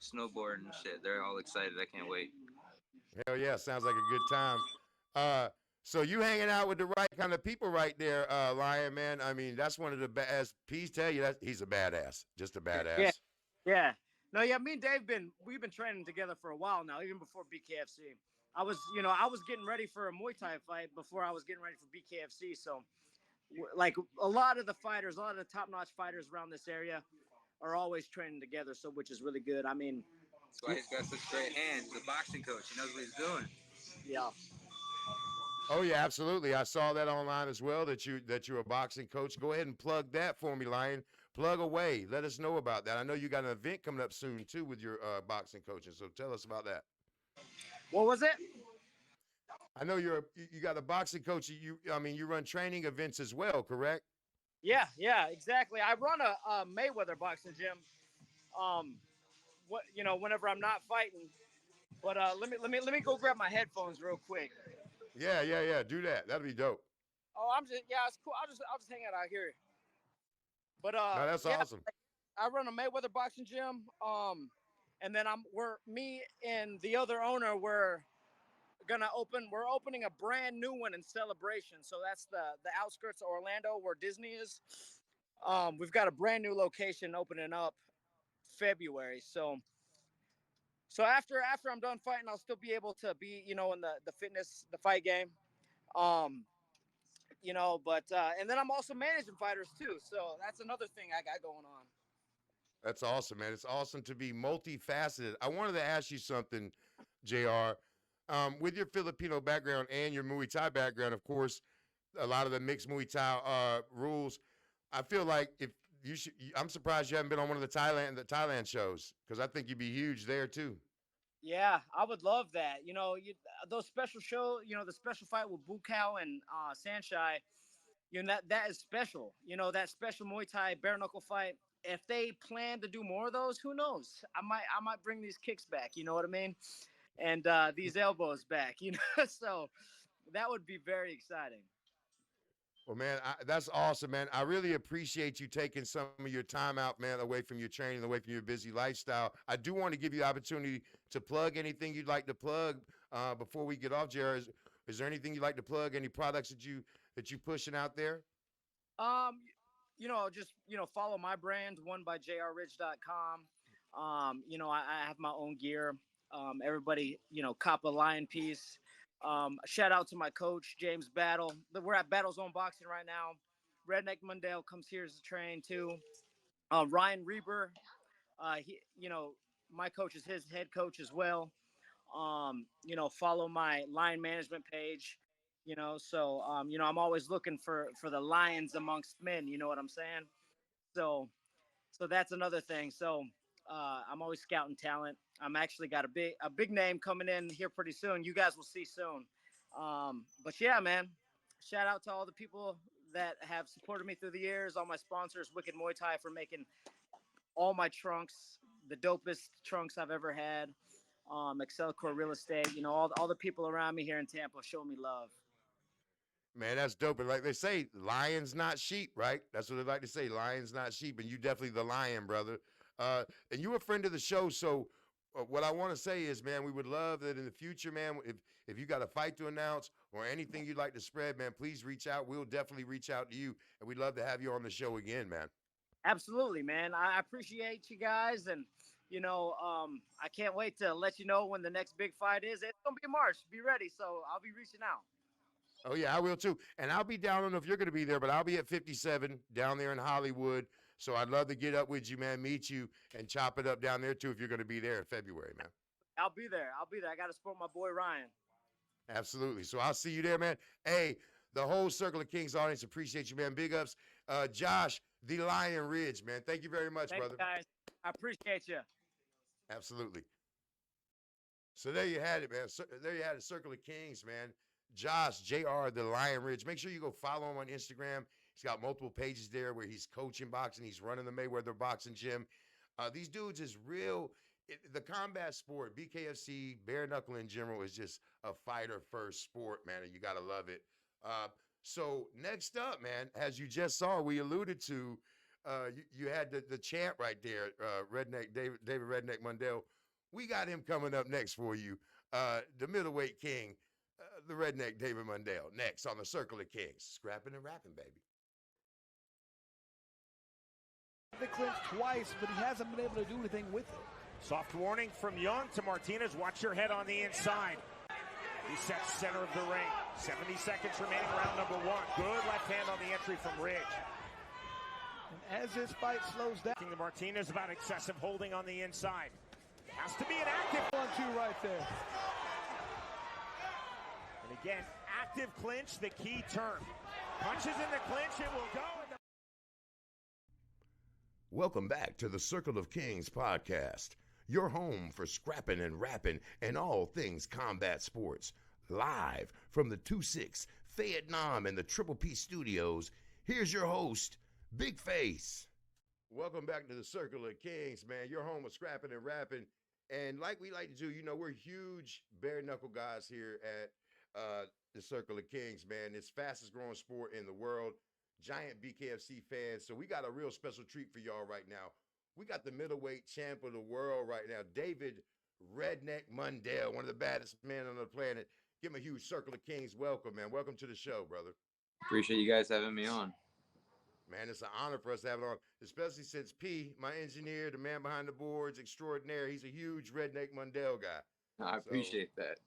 snowboarding and shit. They're all excited. I can't wait. Hell yeah, sounds like a good time. So you hanging out with the right kind of people right there, Lion, man. I mean, that's one of the best. Please tell you that he's a badass, just a badass. Yeah. No, yeah. Me and Dave we've been training together for a while now, even before BKFC. I was getting ready for a Muay Thai fight before I was getting ready for BKFC. So, like a lot of the top-notch fighters around this area are always training together. So, which is really good. I mean, that's why he's got such great hands. He's a boxing coach. He knows what he's doing. Yeah. Oh yeah, absolutely. I saw that online as well. That you're a boxing coach. Go ahead and plug that for me, Lion. Plug away. Let us know about that. I know you got an event coming up soon too with your boxing coaching. So tell us about that. What was it? I know you got a boxing coach. You run training events as well, correct? Yeah, exactly. I run a Mayweather boxing gym. Whenever I'm not fighting. But let me go grab my headphones real quick. Yeah. Do that. That'd be dope. Oh, it's cool. I'll just hang out here. But no, that's awesome. I run a Mayweather boxing gym. And then me and the other owner we're opening a brand new one in Celebration. So that's the outskirts of Orlando where Disney is. We've got a brand new location opening up February. So after I'm done fighting, I'll still be able to be, in the fitness, the fight game. And then I'm also managing fighters too. So that's another thing I got going on. That's awesome, man. It's awesome to be multifaceted. I wanted to ask you something, JR. With your Filipino background and your Muay Thai background, of course, a lot of the mixed Muay Thai rules. I feel like I'm surprised you haven't been on one of the Thailand shows because I think you'd be huge there too. Yeah, I would love that. Those special shows, the special fight with Bukau and Sanshai, that is special. That special Muay Thai bare knuckle fight. If they plan to do more of those, who knows? I might bring these kicks back. You know what I mean? And these elbows back. So that would be very exciting. Well, man, that's awesome, man. I really appreciate you taking some of your time out, man, away from your training, away from your busy lifestyle. I do want to give you the opportunity to plug anything you'd like to plug before we get off, Jared. Is there anything you'd like to plug? Any products that you pushing out there? Just follow my brand, onebyjrridge.com. I have my own gear. Everybody, cop a lion piece. Shout out to my coach, James Battle. We're at Battle Zone Boxing right now. Redneck Mundell comes here to train too. Ryan Reber, my coach is his head coach as well. Follow my line management page. I'm always looking for the lions amongst men. You know what I'm saying? So that's another thing. So I'm always scouting talent. I'm actually got a big name coming in here pretty soon. You guys will see soon. But yeah, man, shout out to all the people that have supported me through the years. All my sponsors, Wicked Muay Thai, for making all my trunks the dopest trunks I've ever had. Excel Core Real Estate, all the people around me here in Tampa show me love. Man, that's dope. And like they say, lions not sheep, right? That's what they like to say, lions not sheep. And you definitely the lion, brother. And you're a friend of the show, so what I want to say is, man, we would love that in the future, man, if you got a fight to announce or anything you'd like to spread, man, please reach out. We'll definitely reach out to you, and we'd love to have you on the show again, man. Absolutely, man. I appreciate you guys, and I can't wait to let you know when the next big fight is. It's gonna be in March. Be ready. So I'll be reaching out. Oh, yeah, I will too. And I'll be down. I don't know if you're going to be there, but I'll be at 57 down there in Hollywood. So I'd love to get up with you, man, meet you, and chop it up down there too if you're going to be there in February, man. I'll be there. I got to support my boy Ryan. Absolutely. So I'll see you there, man. Hey, the whole Circle of Kings audience appreciate you, man. Big ups. Josh, the Lion Ridge, man. Thank you very much, brother. Guys. I appreciate you. Absolutely. So there you had it, man. There you had it, Circle of Kings, man. Josh, JR, the Lion Ridge. Make sure you go follow him on Instagram. He's got multiple pages there where he's coaching boxing. He's running the Mayweather boxing gym. These dudes is real. The combat sport, BKFC, bare knuckle in general, is just a fighter first sport, man, and you got to love it. So next up, man, as you just saw, we alluded to, you had the champ right there, David Redneck Mundell. We got him coming up next for you, the middleweight king, the Redneck David Mundell, next on the Circle of Kings. Scrapping and rapping, baby. The clinch twice, but he hasn't been able to do anything with it. Soft warning from Young to Martinez. Watch your head on the inside. He sets center of the ring. 70 seconds remaining, round number one. Good left hand on the entry from Ridge. And as this fight slows down, the Martinez about excessive holding on the inside. Has to be an active 1-2 right there. And again, active clinch, the key term. Punches in the clinch, it will go. Welcome back to the Circle of Kings podcast, your home for scrapping and rapping and all things combat sports. Live from the 2-6 Vietnam and the Triple P studios, here's your host, BigFace. Welcome back to the Circle of Kings, man. Your home of scrapping and rapping. And like we like to do, we're huge bare knuckle guys here at the Circle of Kings, man. It's fastest growing sport in the world. Giant BKFC fans. So we got a real special treat for y'all right now. We got the middleweight champ of the world right now, David Redneck Mundell, one of the baddest men on the planet. Give him a huge Circle of Kings welcome, man. Welcome to the show, brother. Appreciate you guys having me on. Man, it's an honor for us to have it on, especially since P, my engineer, the man behind the boards extraordinaire, he's a huge Redneck Mundell guy. I appreciate that.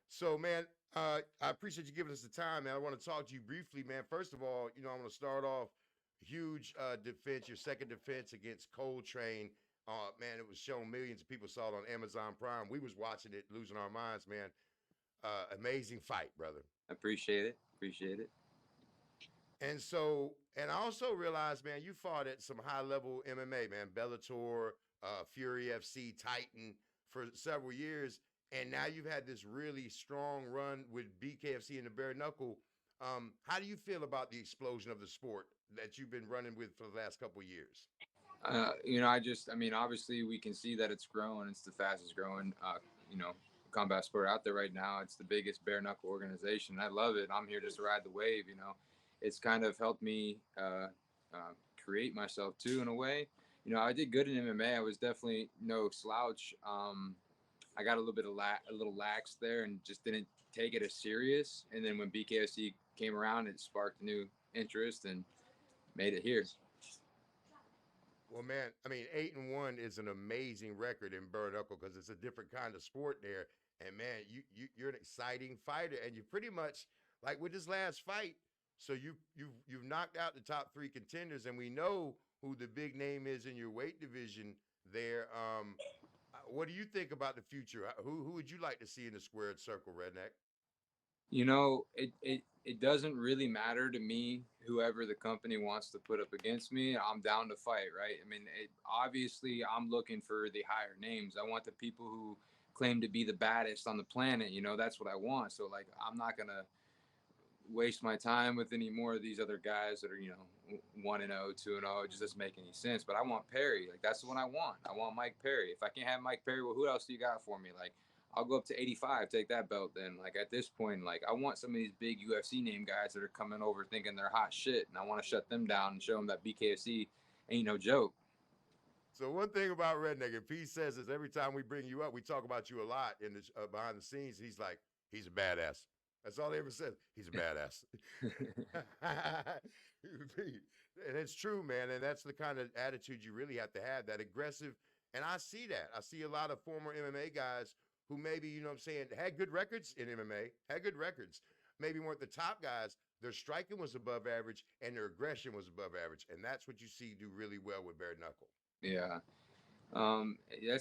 So, man, I appreciate you giving us the time, man. I want to talk to you briefly, man. First of all, I'm going to start off huge defense, your second defense against Coltrane. Man, it was shown. Millions of people saw it on Amazon Prime. We was watching it, losing our minds, man. Amazing fight, brother. Appreciate it. Appreciate it. And I also realized, man, you fought at some high-level MMA, man. Bellator, Fury FC, Titan for several years. And now you've had this really strong run with BKFC and the bare knuckle. How do you feel about the explosion of the sport that you've been running with for the last couple of years? Obviously we can see that it's growing. It's the fastest growing, combat sport out there right now. It's the biggest bare knuckle organization. I love it. I'm here just to ride the wave. It's kind of helped me create myself too in a way. I did good in MMA. I was definitely no slouch. I got a little lax there and just didn't take it as serious. And then when BKFC came around, it sparked a new interest and made it here. Well, man, I mean, 8-1 is an amazing record in bare knuckle because it's a different kind of sport there. And man, you're an exciting fighter, and you pretty much like with this last fight. So you've knocked out the top three contenders, and we know who the big name is in your weight division there. What do you think about the future? Who would you like to see in the squared circle, Redneck? You know, it doesn't really matter to me whoever the company wants to put up against me. I'm down to fight, right? I mean, obviously I'm looking for the higher names. I want the people who claim to be the baddest on the planet. You know, that's what I want. So like, I'm not gonna waste my time with any more of these other guys that are, 1-0, 2-0. It just doesn't make any sense. But I want Perry. Like, that's the one I want. I want Mike Perry. If I can't have Mike Perry, well, who else do you got for me? Like, I'll go up to 85, take that belt then. Like, at this point, like, I want some of these big UFC name guys that are coming over thinking they're hot shit, and I want to shut them down and show them that BKFC ain't no joke. So one thing about Redneck, if he says is every time we bring you up, we talk about you a lot in the behind the scenes. He's like, he's a badass. That's all he ever says. He's a badass. And it's true, man. And that's the kind of attitude you really have to have, that aggressive. And I see that. I see a lot of former MMA guys who maybe, you know what I'm saying, had good records in MMA, had good records, maybe weren't the top guys. Their striking was above average and their aggression was above average. And that's what you see do really well with bare knuckle. Yeah.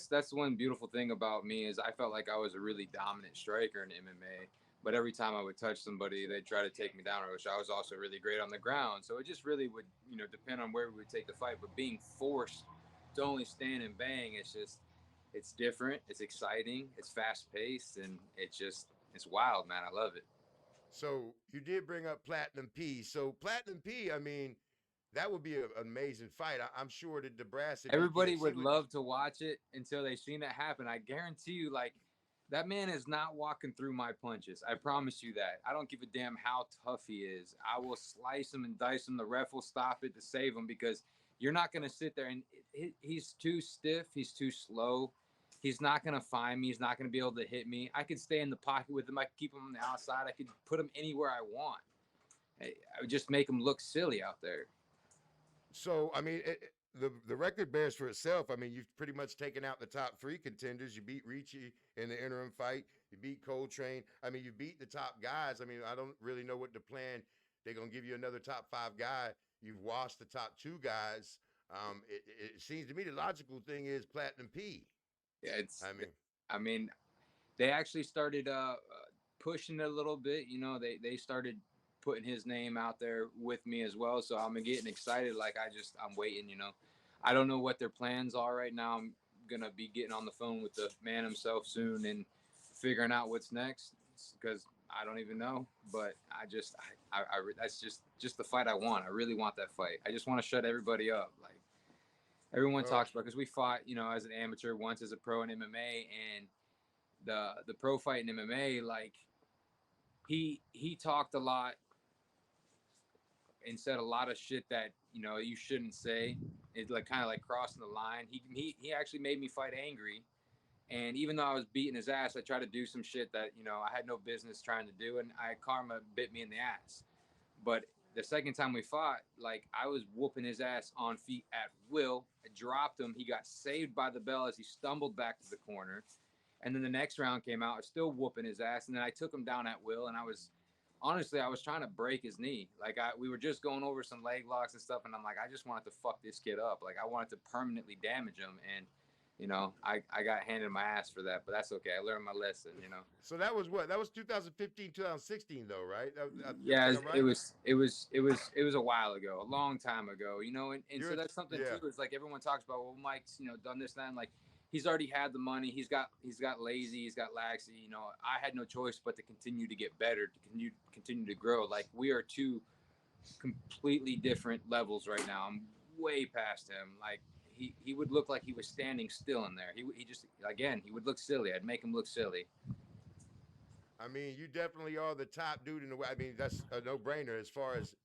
That's one beautiful thing about me is I felt like I was a really dominant striker in MMA, but every time I would touch somebody, they'd try to take me down, which I was also really great on the ground. So it just really would, depend on where we would take the fight, but being forced to only stand and bang, it's different. It's exciting. It's fast paced, and it's wild, man. I love it. So you did bring up Platinum P. So Platinum P, I mean, that would be an amazing fight. I'm sure that Nebraska. Everybody would love to watch it until they've seen it happen. I guarantee you, like, that man is not walking through my punches. I promise you that. I don't give a damn how tough he is. I will slice him and dice him. The ref will stop it to save him because you're not going to sit there and he's too stiff. He's too slow. He's not going to find me. He's not going to be able to hit me. I could stay in the pocket with him. I could keep him on the outside. I could put him anywhere I want. I would just make him look silly out there. So, I mean, the record bears for itself. I mean, you've pretty much taken out the top three contenders. You beat Ricci in the interim fight. You beat Coltrane. I mean, you beat the top guys. I mean, I don't really know what the plan. They're going to give you another top five guy. You've washed the top two guys. It seems to me the logical thing is Platinum P. Yeah, I mean, they actually started pushing it a little bit. They started putting his name out there with me as well. So I'm getting excited. Like I'm waiting, I don't know what their plans are right now. I'm going to be getting on the phone with the man himself soon and figuring out what's next because I don't even know, but that's just the fight I want. I really want that fight. I just want to shut everybody up. Like everyone talks about, because we fought, as an amateur, once as a pro in MMA, and the pro fight in MMA, like he talked a lot and said a lot of shit that you shouldn't say. It's like kind of like crossing the line. He actually made me fight angry, and even though I was beating his ass, I tried to do some shit that I had no business trying to do, and karma bit me in the ass. But the second time we fought, like I was whooping his ass on feet at will. I dropped him. He got saved by the bell as he stumbled back to the corner, and then the next round came out. I was still whooping his ass, and then I took him down at will, and I was trying to break his knee. Like we were just going over some leg locks and stuff, and I'm like, I just wanted to fuck this kid up. Like I wanted to permanently damage him, and I got handed my ass for that, but that's okay. I learned my lesson, So that was what? That was 2015, 2016, though, right? Yeah, it was a while ago, a long time ago, and so that's something too. It's like everyone talks about, well, Mike's done this, that, and like he's already had the money. He's got lazy. He's got laxy. I had no choice but to continue to get better, to continue to grow. Like we are two completely different levels right now. I'm way past him. Like he would look like he was standing still in there. He just, again, he would look silly. I'd make him look silly. I mean, you definitely are the top dude in the way. I mean, that's a no-brainer as far as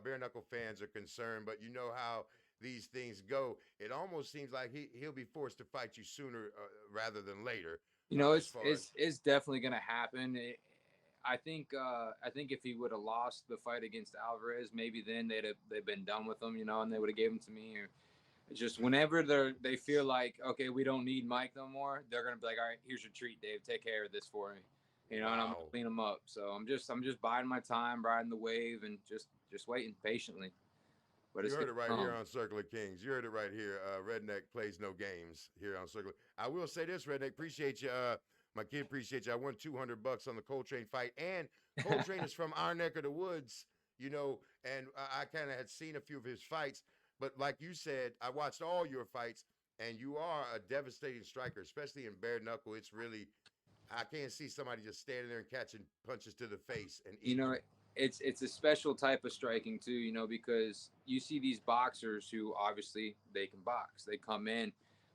bare knuckle fans are concerned. But you know how these things go. It almost seems like he'll be forced to fight you sooner rather than later. It's definitely going to happen. I think if he would have lost the fight against Alvarez, maybe then they'd been done with him, and they would have gave him to me. just whenever they feel like, okay, we don't need Mike no more, they're gonna be like, all right, here's your treat, Dave. Take care of this for me, and I'm gonna clean them up. So I'm just biding my time, riding the wave, and just waiting patiently. But you heard it right here on Circle of Kings. You heard it right here. Redneck plays no games here on Circle. I will say this, Redneck, appreciate you. My kid appreciate you. I won $200 on the Coltrane fight, and Coltrane is from our neck of the woods, and I kind of had seen a few of his fights. But like you said, I watched all your fights, and you are a devastating striker, especially in bare knuckle. It's really, I can't see somebody just standing there and catching punches to the face. And it's a special type of striking too, because you see these boxers who obviously they can box, they come in,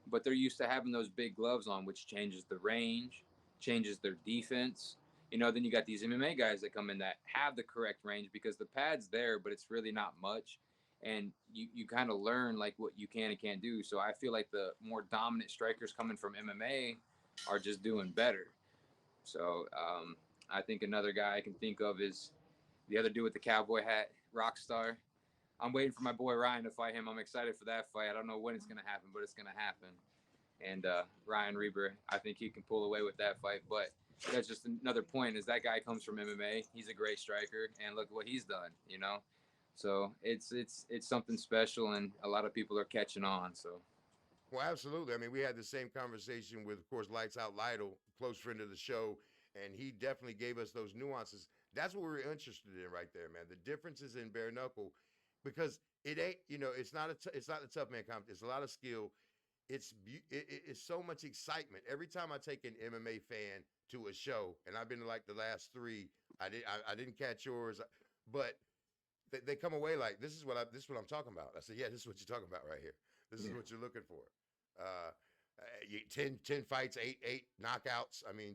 but they're used to having those big gloves on, which changes the range, changes their defense. Then you got these MMA guys that come in that have the correct range because the pad's there, but it's really not much. And you kind of learn like what you can and can't do. So I feel like the more dominant strikers coming from MMA are just doing better. So I think another guy I can think of is the other dude with the cowboy hat, Rockstar. I'm waiting for my boy Ryan to fight him. I'm excited for that fight. I don't know when it's going to happen, but it's going to happen. And Ryan Reber, I think he can pull away with that fight. But that's just another point is that guy comes from MMA. He's a great striker, and look what he's done, So it's something special, and a lot of people are catching on. So, well, absolutely. I mean, we had the same conversation with, of course, Lights Out Lytle, close friend of the show, and he definitely gave us those nuances. That's what we're interested in right there, man. The differences in bare knuckle, because it ain't, it's not the tough man competition. It's a lot of skill. It's so much excitement every time I take an MMA fan to a show, and I've been to like the last 3. I didn't catch yours, but they come away like, this is what I'm talking about. I said, yeah, this is what you're talking about right here. This is what you're looking for. 10 fights, 8 knockouts. I mean,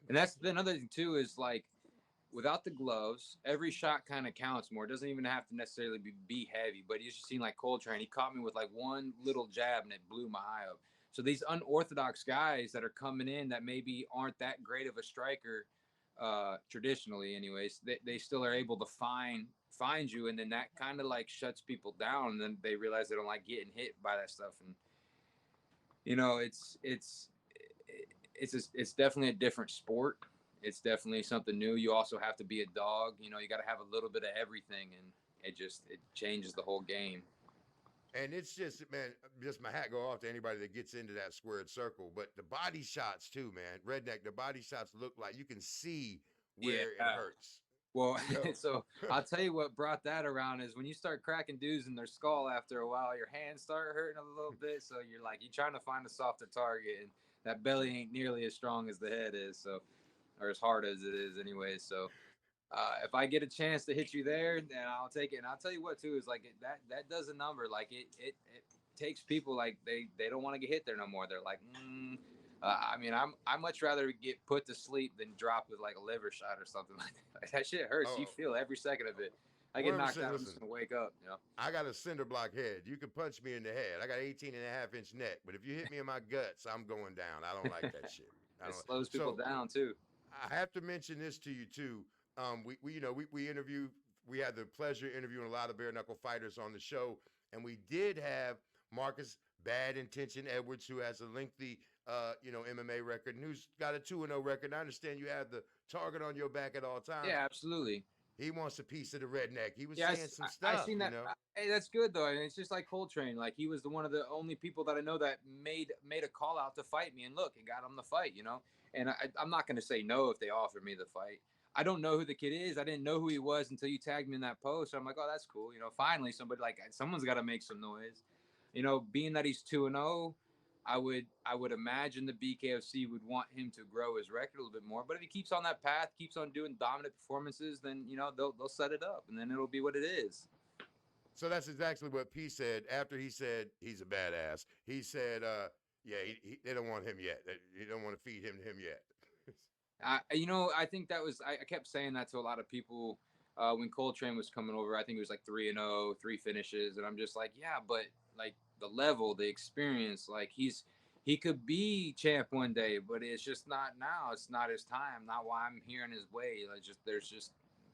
and that's another thing too is like without the gloves, every shot kind of counts more. It doesn't even have to necessarily be heavy. But you just seen like Coltrane, he caught me with like one little jab and it blew my eye up. So these unorthodox guys that are coming in that maybe aren't that great of a striker. Traditionally anyways, they still are able to find you, and then that kind of like shuts people down, and then they realize they don't like getting hit by that stuff. And it's definitely a different sport. It's definitely something new. You also have to be a dog, you got to have a little bit of everything, and it changes the whole game. And it's just, man, just my hat go off to anybody that gets into that squared circle. But the body shots too, man. Redneck, the body shots look like you can see where it hurts. Well, so I'll tell you what brought that around is when you start cracking dudes in their skull after a while, your hands start hurting a little bit. So you're trying to find a softer target, and that belly ain't nearly as strong as the head is. So, or as hard as it is anyway. So if I get a chance to hit you there, then I'll take it. And I'll tell you what too is like that does a number. Like it takes people like they don't want to get hit there no more. They're like, I mean, I much rather get put to sleep than drop with like a liver shot or something like that. Like, that shit hurts. You feel every second of it. I get knocked out. I'm just gonna wake up. I got a cinder block head. You can punch me in the head. I got 18.5-inch neck, but if you hit me in my guts, I'm going down. I don't like that shit. It slows people down too. I have to mention this to you too. We interview. We had the pleasure of interviewing a lot of bare knuckle fighters on the show, and we did have Marcus Bad Intention Edwards, who has a lengthy, MMA record, and who's got a 2-0 record. And I understand you have the target on your back at all times. Yeah, absolutely. He wants a piece of the redneck. He was saying some stuff. I seen that. Hey, that's good though. And it's just like Coltrane. Like he was one of the only people that I know that made a call out to fight me, and look, it got him the fight. And I'm not going to say no if they offered me the fight. I don't know who the kid is. I didn't know who he was until you tagged me in that post. So I'm like, oh, that's cool. Finally somebody someone's got to make some noise. Being that he's 2-0, I would imagine the BKFC would want him to grow his record a little bit more. But if he keeps on that path, keeps on doing dominant performances, then they'll set it up, and then it'll be what it is. So that's exactly what P said after he said he's a badass. He said, they don't want him yet. They don't want to feed him yet. I think that was I kept saying that to a lot of people when Coltrane was coming over. I think it was like 3-0, 3 finishes, and I'm just like, yeah, but like the level, the experience, like he could be champ one day, but it's just not now. It's not his time. Not while I'm here in his way. Like there's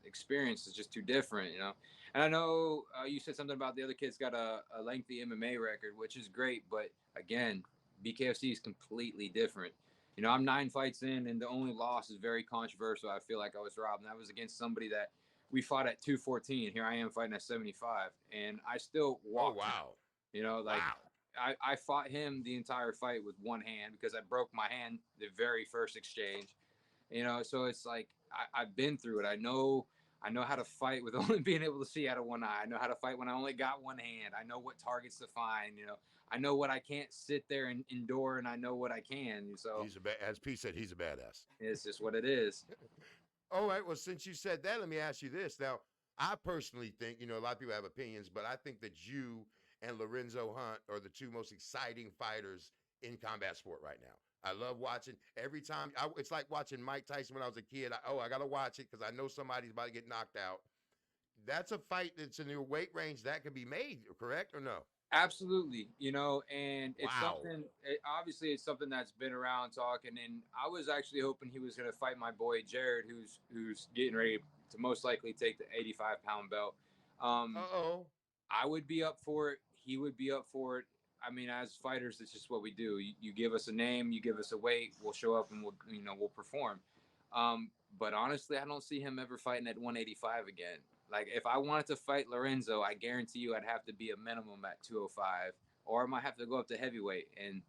experience is just too different, you know. And I know you said something about the other kid's got a lengthy MMA record, which is great, but again, BKFC is completely different. You know, I'm 9 fights in, and the only loss is very controversial. I feel like I was robbed, and that was against somebody that we fought at 214. Here I am fighting at 75, and I still walked. Oh, wow. You know, like wow. I fought him the entire fight with one hand because I broke my hand the very first exchange. You know, so it's like I've been through it. I know how to fight with only being able to see out of one eye. I know how to fight when I only got one hand. I know what targets to find. You know, I know what I can't sit there and endure, and I know what I can. So as P said, he's a badass. It's just what it is. All right. Well, since you said that, let me ask you this. Now, I personally think, you know, a lot of people have opinions, but I think that you and Lorenzo Hunt are the two most exciting fighters in combat sport right now. I love watching every time. It's like watching Mike Tyson when I was a kid. I got to watch it because I know somebody's about to get knocked out. That's a fight that's in your weight range that could be made, correct or no? Absolutely. You know, and it's obviously it's something that's been around talking, and I was actually hoping he was going to fight my boy Jared, who's getting ready to most likely take the 85-pound belt. I would be up for it. He would be up for it. I mean, as fighters, it's just what we do. You give us a name, you give us a weight, we'll show up and we'll perform. But honestly, I don't see him ever fighting at 185 again. Like, if I wanted to fight Lorenzo, I guarantee you I'd have to be a minimum at 205, or I might have to go up to heavyweight. And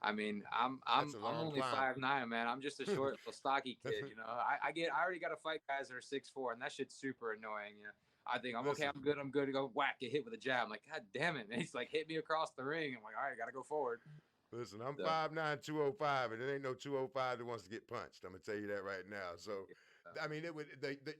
I mean, I'm only 5'9", man. I'm just a short, little stocky kid. You know, I already got to fight guys that are 6'4", and that shit's super annoying. You know, I think I'm okay. I'm good to go. Whack, get hit with a jab. I'm like, God damn it, man. He's like, hit me across the ring. I'm like, all right, got to go forward. Listen, I'm 5'9", 205, and it ain't no 205 that wants to get punched. I'm gonna tell you that right now. So, I mean, it would.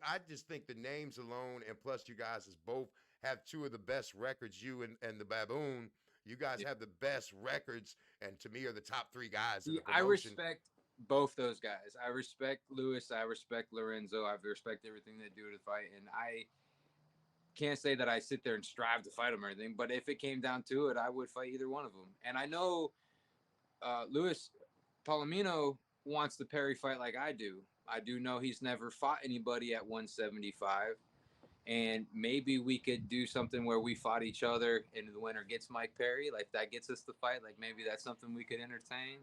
I just think the names alone, and plus you guys both have two of the best records. You and the Baboon, you guys have the best records, and to me are the top 3 guys in the promotion. I respect both those guys. I respect Lewis. I respect Lorenzo. I respect everything they do to fight, and I can't say that I sit there and strive to fight them or anything. But if it came down to it, I would fight either one of them. And I know Luis Palomino wants the Perry fight like I do. I do know he's never fought anybody at 175, and maybe we could do something where we fought each other and the winner gets Mike Perry. Like, that gets us the fight. Like, maybe that's something we could entertain.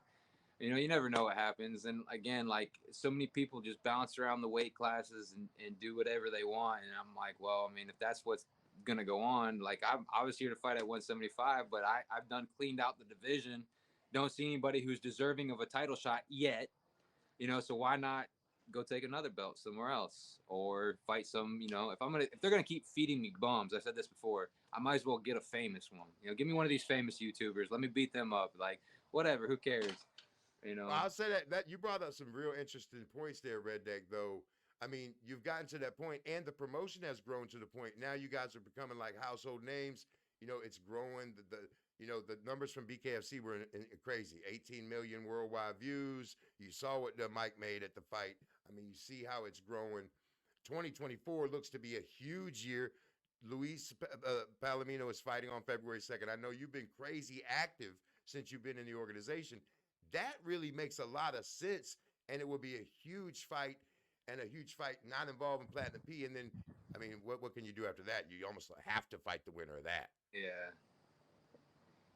You know, you never know what happens. And again, like, so many people just bounce around the weight classes and do whatever they want. And I'm like, well, I mean, if that's what's going to go on, like, I was here to fight at 175, but I've done cleaned out the division. Don't see anybody who's deserving of a title shot yet, you know, so why not go take another belt somewhere else or fight some, you know, if they're going to keep feeding me bums, I said this before, I might as well get a famous one. You know, give me one of these famous YouTubers. Let me beat them up. Like, whatever, who cares? You know, well, I'll say that you brought up some real interesting points there, Redneck, though. I mean, you've gotten to that point, and the promotion has grown to the point. Now you guys are becoming like household names. You know, it's growing. The numbers from BKFC were crazy. 18 million worldwide views. You saw what Mike made at the fight. I mean, you see how it's growing. 2024 looks to be a huge year. Luis Palomino is fighting on February 2nd. I know you've been crazy active since you've been in the organization. That really makes a lot of sense, and it will be a huge fight, and a huge fight not involving Platinum P. And then, I mean, what can you do after that? You almost have to fight the winner of that. Yeah.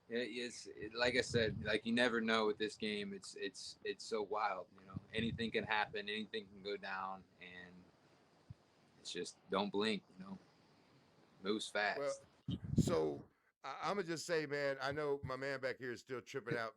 It's like I said, like, you never know with this game. It's so wild, you know. Anything can happen, anything can go down, and it's just don't blink, you know. Moves fast. Well, so I'm gonna just say, man, I know my man back here is still tripping out.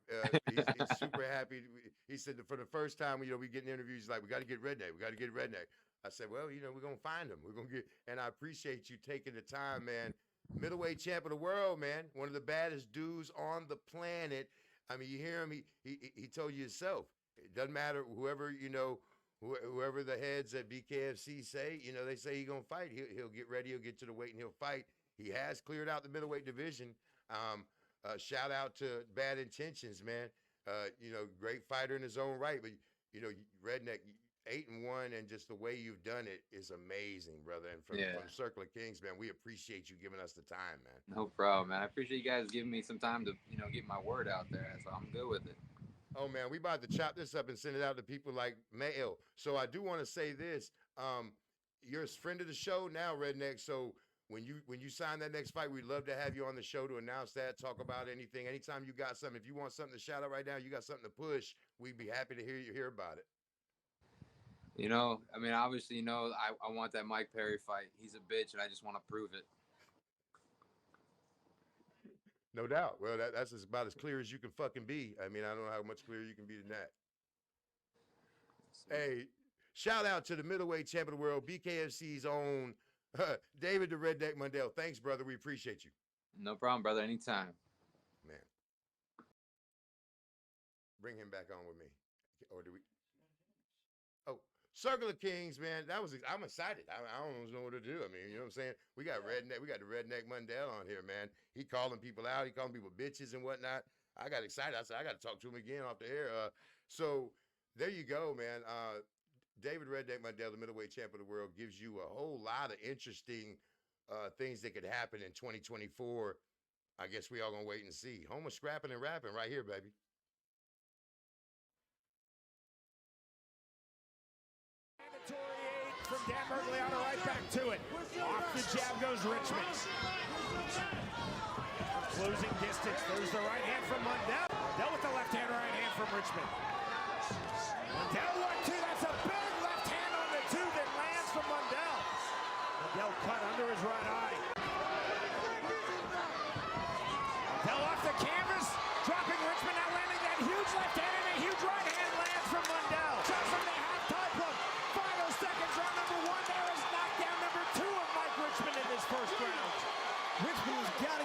He's super happy. He said that for the first time, you know, we getting interviews, he's like, we got to get Redneck. We got to get Redneck. I said, well, you know, we're gonna find him. We're gonna get, and I appreciate you taking the time, man. Middleweight champ of the world, man. One of the baddest dudes on the planet. I mean, you hear him. He told you himself. It doesn't matter whoever, you know, whoever the heads at BKFC say, you know, they say he's gonna fight. He'll get ready. He'll get to the weight and he'll fight. He has cleared out the middleweight division. Shout out to Bad Intentions, man. You know, great fighter in his own right. But, you know, Redneck, 8-1, and just the way you've done it is amazing, brother. And from Circle of Kings, man, we appreciate you giving us the time, man. No problem, man. I appreciate you guys giving me some time to, you know, get my word out there. So I'm good with it. Oh, man, we about to chop this up and send it out to people like mail. So I do want to say this. you're a friend of the show now, Redneck. So when you sign that next fight, we'd love to have you on the show to announce that, talk about anything. Anytime you got something, if you want something to shout out right now, you got something to push, we'd be happy to hear about it. You know, I mean, obviously, you know, I want that Mike Perry fight. He's a bitch, and I just want to prove it. No doubt. Well, that's about as clear as you can fucking be. I mean, I don't know how much clearer you can be than that. Hey, shout out to the middleweight champion of the world, BKFC's own David the Redneck Mundell. Thanks, brother. We appreciate you. No problem, brother. Anytime. Man. Bring him back on with me. Or do we? Oh, Circle of Kings, man. I'm excited. I don't know what to do. I mean, you know what I'm saying? We got Redneck. We got the Redneck Mundell on here, man. He calling people out. He calling people bitches and whatnot. I got excited. I said, I got to talk to him again off the air. So there you go, man. David Redneck Mundell, the middleweight champion of the world, gives you a whole lot of interesting things that could happen in 2024. I guess we all gonna wait and see. Home of scrapping and rapping right here, baby. From Dan Mergliano right back to it. Off the jab goes Richmond. Closing distance. There's the right hand from Mundell. Mundell with the left hand, right hand from Richmond. Mundell 1-2. That's a big left hand on the 2 that lands from Mundell. Mundell cut under his right eye. Mundell off the canvas, dropping Richmond, now landing that huge left hand, and a huge right hand lands from Mundell. Shot from the half-time club. Final seconds, round number 1. There is knockdown number 2 of Mike Richmond in this first round. Richmond has got